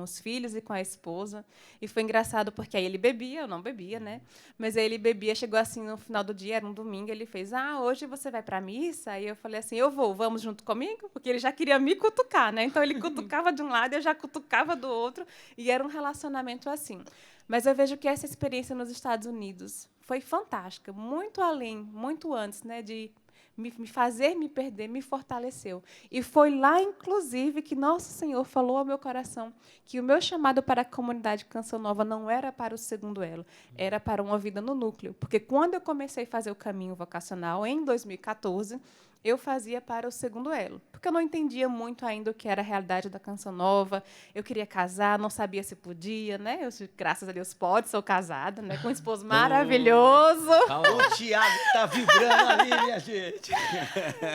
os filhos e com a esposa. E foi engraçado porque aí ele bebia, eu não bebia, né? Mas aí ele bebia, chegou assim no final do dia, era um domingo, ele fez: hoje você vai para a missa? Aí eu falei assim: eu vou, vamos junto comigo? Porque ele já queria me cutucar, né? Então ele cutucava de um lado, eu já cutucava do outro, e era um relacionamento assim. Mas eu vejo que essa experiência nos Estados Unidos foi fantástica, muito além, muito antes, né, de me fazer me perder, me fortaleceu. E foi lá, inclusive, que Nosso Senhor falou ao meu coração que o meu chamado para a comunidade Canção Nova não era para o segundo elo, era para uma vida no núcleo. Porque quando eu comecei a fazer o caminho vocacional, em 2014, eu fazia para o segundo elo, porque eu não entendia muito ainda o que era a realidade da Canção Nova. Eu queria casar, não sabia se podia, né? Eu, graças a Deus, sou casada, né? Com um esposo maravilhoso. O Tiago está vibrando ali, minha gente.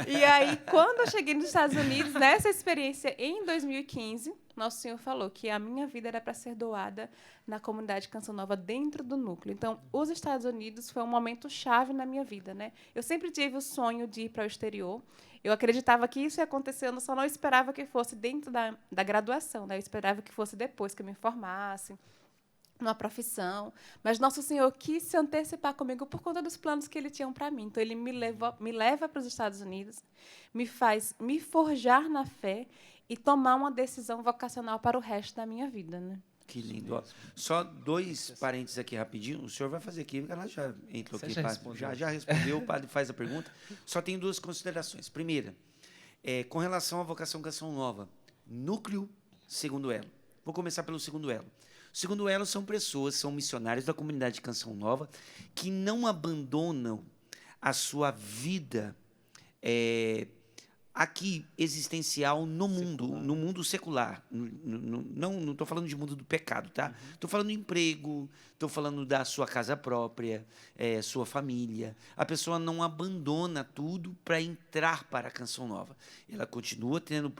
E aí, quando eu cheguei nos Estados Unidos, nessa experiência em 2015, Nosso Senhor falou que a minha vida era para ser doada na comunidade Canção Nova dentro do núcleo. Então, os Estados Unidos foi um momento chave na minha vida, né? Eu sempre tive o sonho de ir para o exterior. Eu acreditava que isso ia acontecer, eu só não esperava que fosse dentro da graduação, né? Eu esperava que fosse depois que eu me formasse, numa profissão. Mas Nosso Senhor quis se antecipar comigo por conta dos planos que Ele tinha para mim. Então, Ele me leva para os Estados Unidos, me faz me forjar na fé e tomar uma decisão vocacional para o resto da minha vida, né? Que lindo. Ó, só 2 parênteses aqui rapidinho. O senhor vai fazer aqui, porque ela já entrou aqui. Já respondeu, o padre faz a pergunta. Só tem 2 considerações. Primeira, com relação à vocação Canção Nova, núcleo, segundo elo. Vou começar pelo segundo elo. O segundo elo são pessoas, são missionários da comunidade de Canção Nova que não abandonam a sua vida aqui existencial no mundo secular. Não estou falando de mundo do pecado, tá? Estou falando de emprego, estou falando da sua casa própria, sua família. A pessoa não abandona tudo para entrar para a Canção Nova. Ela continua tendo...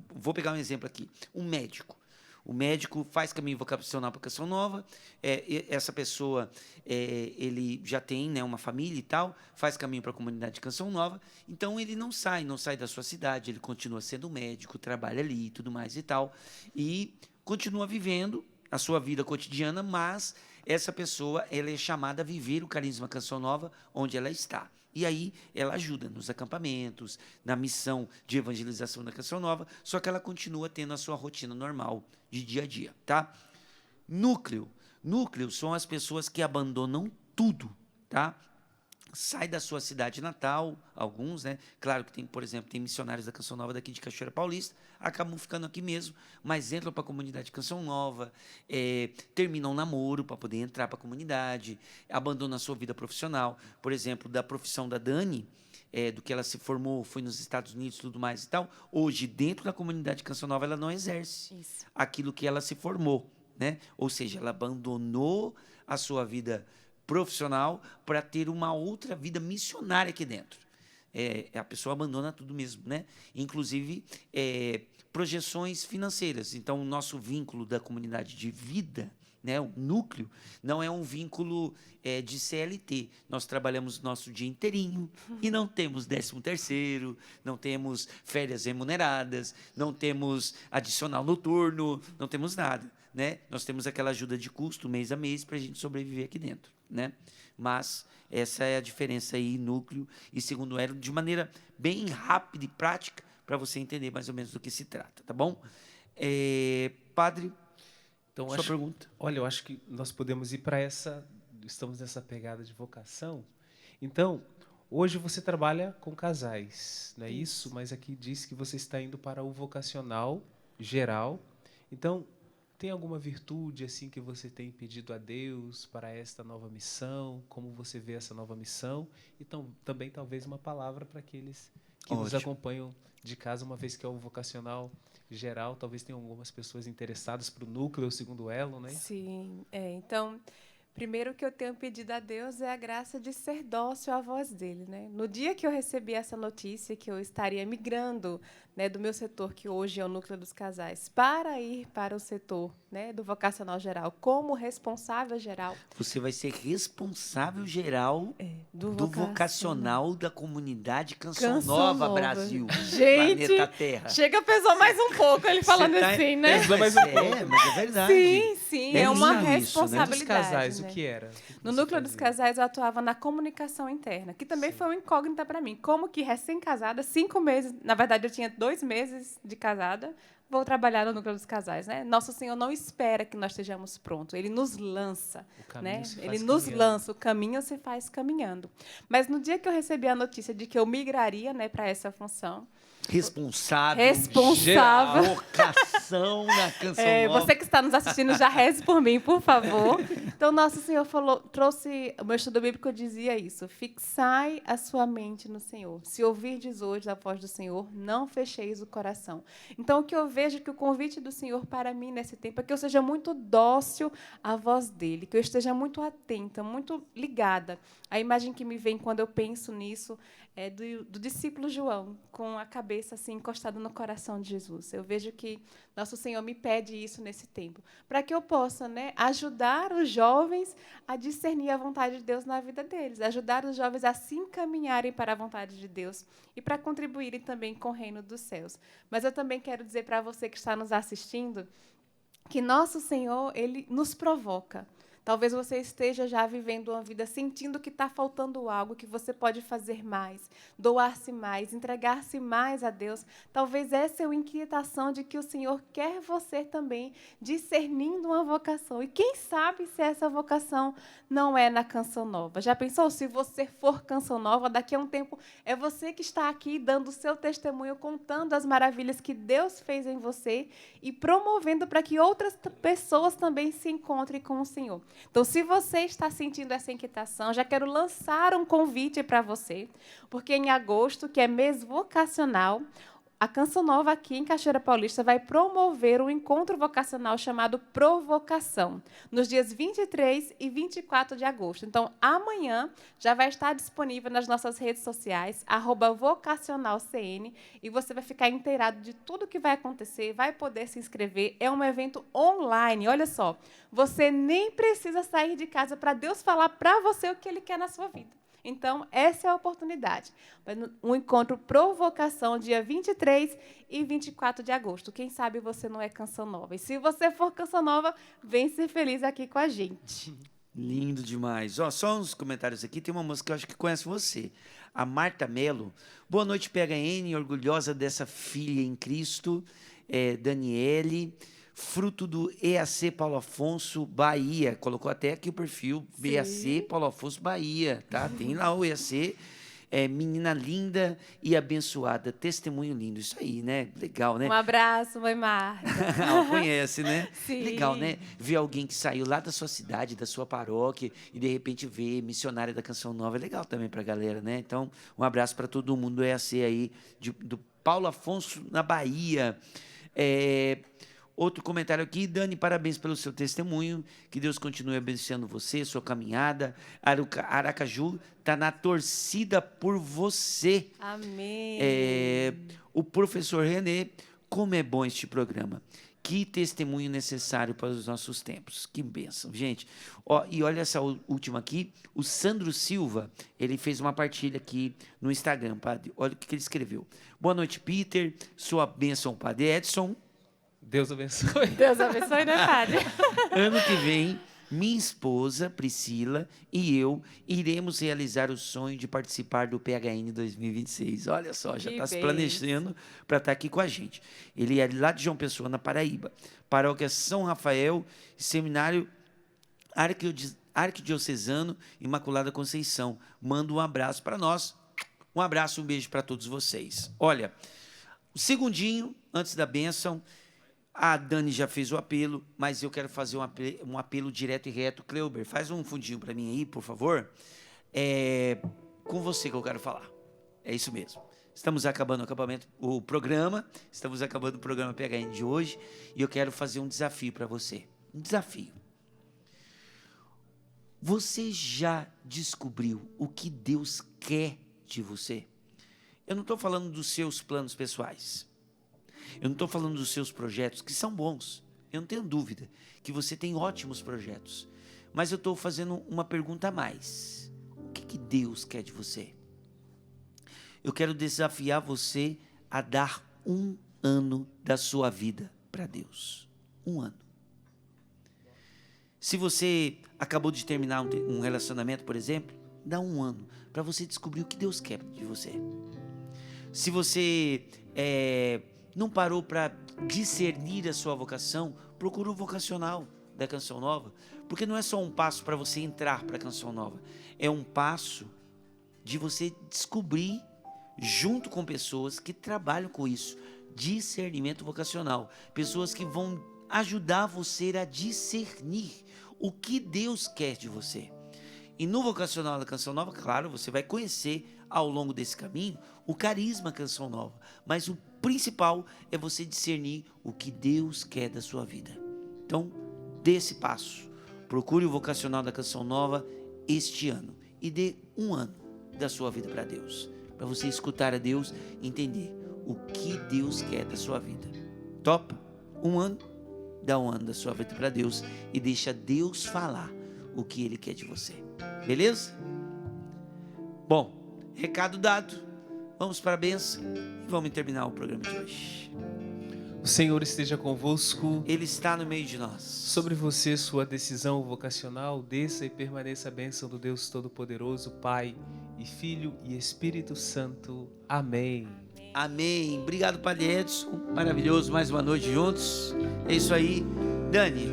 Vou pegar um exemplo aqui. Um médico. O médico faz caminho vocacional para a Canção Nova, essa pessoa, ele já tem, né, uma família e tal, faz caminho para a comunidade de Canção Nova, então ele não sai da sua cidade, ele continua sendo médico, trabalha ali e tudo mais e tal, e continua vivendo a sua vida cotidiana, mas essa pessoa ela é chamada a viver o carisma Canção Nova onde ela está. E aí ela ajuda nos acampamentos, na missão de evangelização da Canção Nova, só que ela continua tendo a sua rotina normal de dia a dia, tá? Núcleo são as pessoas que abandonam tudo, tá? Sai da sua cidade natal, alguns, né? Claro que tem, por exemplo, tem missionários da Canção Nova daqui de Cachoeira Paulista, acabam ficando aqui mesmo, mas entram para a comunidade de Canção Nova, terminam um namoro para poder entrar para a comunidade, abandonam a sua vida profissional. Por exemplo, da profissão da Dani, do que ela se formou, foi nos Estados Unidos, tudo mais e tal, hoje, dentro da comunidade de Canção Nova, ela não exerce aquilo que ela se formou, né? Ou seja, ela abandonou a sua vida profissional para ter uma outra vida missionária aqui dentro. A pessoa abandona tudo mesmo, né? Inclusive projeções financeiras. Então, o nosso vínculo da comunidade de vida, né, o núcleo, não é um vínculo de CLT. Nós trabalhamos nosso dia inteirinho e não temos 13º, não temos férias remuneradas, não temos adicional noturno, não temos nada, né? Nós temos aquela ajuda de custo mês a mês para a gente sobreviver aqui dentro, né? Mas essa é a diferença aí, núcleo e segundo elo, de maneira bem rápida e prática, para você entender mais ou menos do que se trata, tá bom? Padre, então, sua pergunta. Olha, eu acho que nós podemos ir para estamos nessa pegada de vocação. Então, hoje você trabalha com casais, não é isso? Mas aqui diz que você está indo para o vocacional geral. Então, tem alguma virtude assim que você tem pedido a Deus para esta nova missão? Como você vê essa nova missão? E também talvez uma palavra para aqueles que nos acompanham de casa, uma vez que é o vocacional geral, talvez tenham algumas pessoas interessadas para o núcleo, o segundo elo, né? Sim, então, primeiro que eu tenho pedido a Deus é a graça de ser dócil à voz dele, né? No dia que eu recebi essa notícia que eu estaria migrando né, do meu setor, que hoje é o Núcleo dos Casais, para ir para o setor, né, do vocacional geral, como responsável geral. Você vai ser responsável geral do vocacional da comunidade Canção Nova Brasil. Gente, Planeta Terra. Chega, pesou mais um pouco ele falando assim, né? Mas é verdade. Sim, é uma responsabilidade. Dos casais, né? o que era? No Núcleo dos Casais, eu atuava na comunicação interna, que também foi uma incógnita para mim. Como que recém-casada, 5 meses, na verdade, eu tinha 2 meses de casada, vou trabalhar no Núcleo dos Casais, né? Nosso Senhor não espera que nós estejamos prontos, Ele nos lança, né? Ele nos lança, o caminho se faz caminhando. Mas no dia que eu recebi a notícia de que eu migraria, né, para essa função, responsável. Vocação na Canção Nova. Você que está nos assistindo, já reze por mim, por favor. Então, Nosso Senhor trouxe... O meu estudo bíblico dizia isso. Fixai a sua mente no Senhor. Se ouvirdes hoje a voz do Senhor, não fecheis o coração. Então, o que eu vejo que o convite do Senhor para mim nesse tempo é que eu seja muito dócil à voz dEle, que eu esteja muito atenta, muito ligada. A imagem que me vem quando eu penso nisso é do discípulo João, com a cabeça assim encostada no coração de Jesus. Eu vejo que Nosso Senhor me pede isso nesse tempo, para que eu possa, né, ajudar os jovens a discernir a vontade de Deus na vida deles, ajudar os jovens a se encaminharem para a vontade de Deus e para contribuírem também com o reino dos céus. Mas eu também quero dizer para você que está nos assistindo que Nosso Senhor, Ele nos provoca. Talvez você esteja já vivendo uma vida sentindo que está faltando algo, que você pode fazer mais, doar-se mais, entregar-se mais a Deus. Talvez essa é a inquietação de que o Senhor quer você também discernindo uma vocação. E quem sabe se essa vocação não é na Canção Nova? Já pensou? Se você for Canção Nova, daqui a um tempo é você que está aqui dando o seu testemunho, contando as maravilhas que Deus fez em você e promovendo para que outras pessoas também se encontrem com o Senhor. Então, se você está sentindo essa inquietação, já quero lançar um convite para você, porque em agosto, que é mês vocacional, a Canção Nova aqui em Cachoeira Paulista vai promover um encontro vocacional chamado Provocação, nos dias 23 e 24 de agosto. Então, amanhã já vai estar disponível nas nossas redes sociais, @vocacionalcn, e você vai ficar inteirado de tudo que vai acontecer, vai poder se inscrever. É um evento online, olha só, você nem precisa sair de casa para Deus falar para você o que Ele quer na sua vida. Então, essa é a oportunidade. Um encontro Provocação, dia 23 e 24 de agosto. Quem sabe você não é Canção Nova. E se você for Canção Nova, vem ser feliz aqui com a gente. Lindo demais. Ó, só uns comentários aqui. Tem uma moça que eu acho que conhece você. A Marta Melo. Boa noite, PHN. Orgulhosa dessa filha em Cristo. Daniele. Fruto do EAC Paulo Afonso, Bahia. Colocou até aqui o perfil. Sim. EAC Paulo Afonso, Bahia. Tá? Tem lá o EAC. Menina linda e abençoada. Testemunho lindo. Isso aí, né? Legal, né? Um abraço, mãe Marta. Conhece, né? Sim. Legal, né? Ver alguém que saiu lá da sua cidade, da sua paróquia, e de repente ver missionária da Canção Nova. É legal também pra galera, né? Então, um abraço para todo mundo do EAC aí, do Paulo Afonso, na Bahia. Outro comentário aqui, Dani, parabéns pelo seu testemunho, que Deus continue abençoando você, sua caminhada. Aracaju está na torcida por você. Amém. O professor Renê, como é bom este programa. Que testemunho necessário para os nossos tempos. Que bênção, gente. E olha essa última aqui, o Sandro Silva, ele fez uma partilha aqui no Instagram, padre. Olha o que ele escreveu. Boa noite, Peter, sua bênção, padre Edson. Deus abençoe. Deus abençoe, né, padre? Ano que vem, minha esposa, Priscila, e eu iremos realizar o sonho de participar do PHN 2026. Olha só, já está se planejando para estar aqui com a gente. Ele é lá de João Pessoa, na Paraíba. Paróquia São Rafael, Seminário Arquidiocesano Imaculada Conceição. Manda um abraço para nós. Um abraço, um beijo para todos vocês. Olha, um segundinho antes da bênção. A Dani já fez o apelo, mas eu quero fazer um apelo direto e reto. Cleuber, faz um fundinho para mim aí, por favor. Com você que eu quero falar. É isso mesmo. Estamos acabando o programa PHN de hoje, e eu quero fazer um desafio para você. Um desafio. Você já descobriu o que Deus quer de você? Eu não estou falando dos seus planos pessoais. Eu não estou falando dos seus projetos, que são bons. Eu não tenho dúvida que você tem ótimos projetos. Mas eu estou fazendo uma pergunta a mais. O que Deus quer de você? Eu quero desafiar você a dar 1 ano da sua vida para Deus. 1 ano. Se você acabou de terminar um relacionamento, por exemplo, dá 1 ano para você descobrir o que Deus quer de você. Se você não parou para discernir a sua vocação, procura o vocacional da Canção Nova, porque não é só um passo para você entrar para a Canção Nova, é um passo de você descobrir, junto com pessoas que trabalham com isso, discernimento vocacional, pessoas que vão ajudar você a discernir o que Deus quer de você. E no vocacional da Canção Nova, claro, você vai conhecer ao longo desse caminho o carisma Canção Nova, mas o principal é você discernir o que Deus quer da sua vida. Então, dê esse passo, procure o vocacional da Canção Nova este ano e dê 1 ano da sua vida para Deus, para você escutar a Deus e entender o que Deus quer da sua vida. Topa? 1 ano? Dá 1 ano da sua vida para Deus e deixa Deus falar o que Ele quer de você. Beleza? Bom, recado dado. Vamos para a bênção e vamos terminar o programa de hoje. O Senhor esteja convosco. Ele está no meio de nós. Sobre você, sua decisão vocacional, desça e permaneça a bênção do Deus Todo-Poderoso, Pai e Filho e Espírito Santo. Amém. Amém. Obrigado, Padre Edson. Maravilhoso, mais uma noite juntos. É isso aí. Dani.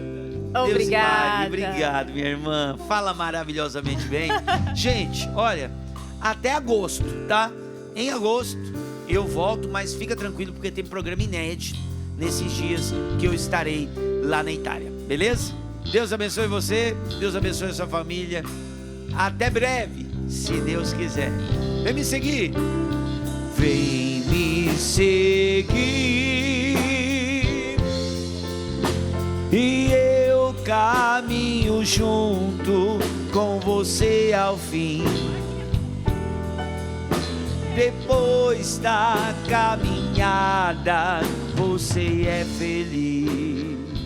Obrigada. Obrigado, minha irmã. Fala maravilhosamente bem. Gente, olha, até agosto, tá? Em agosto eu volto, mas fica tranquilo porque tem programa inédito nesses dias que eu estarei lá na Itália. Beleza? Deus abençoe você. Deus abençoe a sua família. Até breve, se Deus quiser. Vem me seguir. Vem me seguir e eu caminho junto com você ao fim. Depois da caminhada, você é feliz.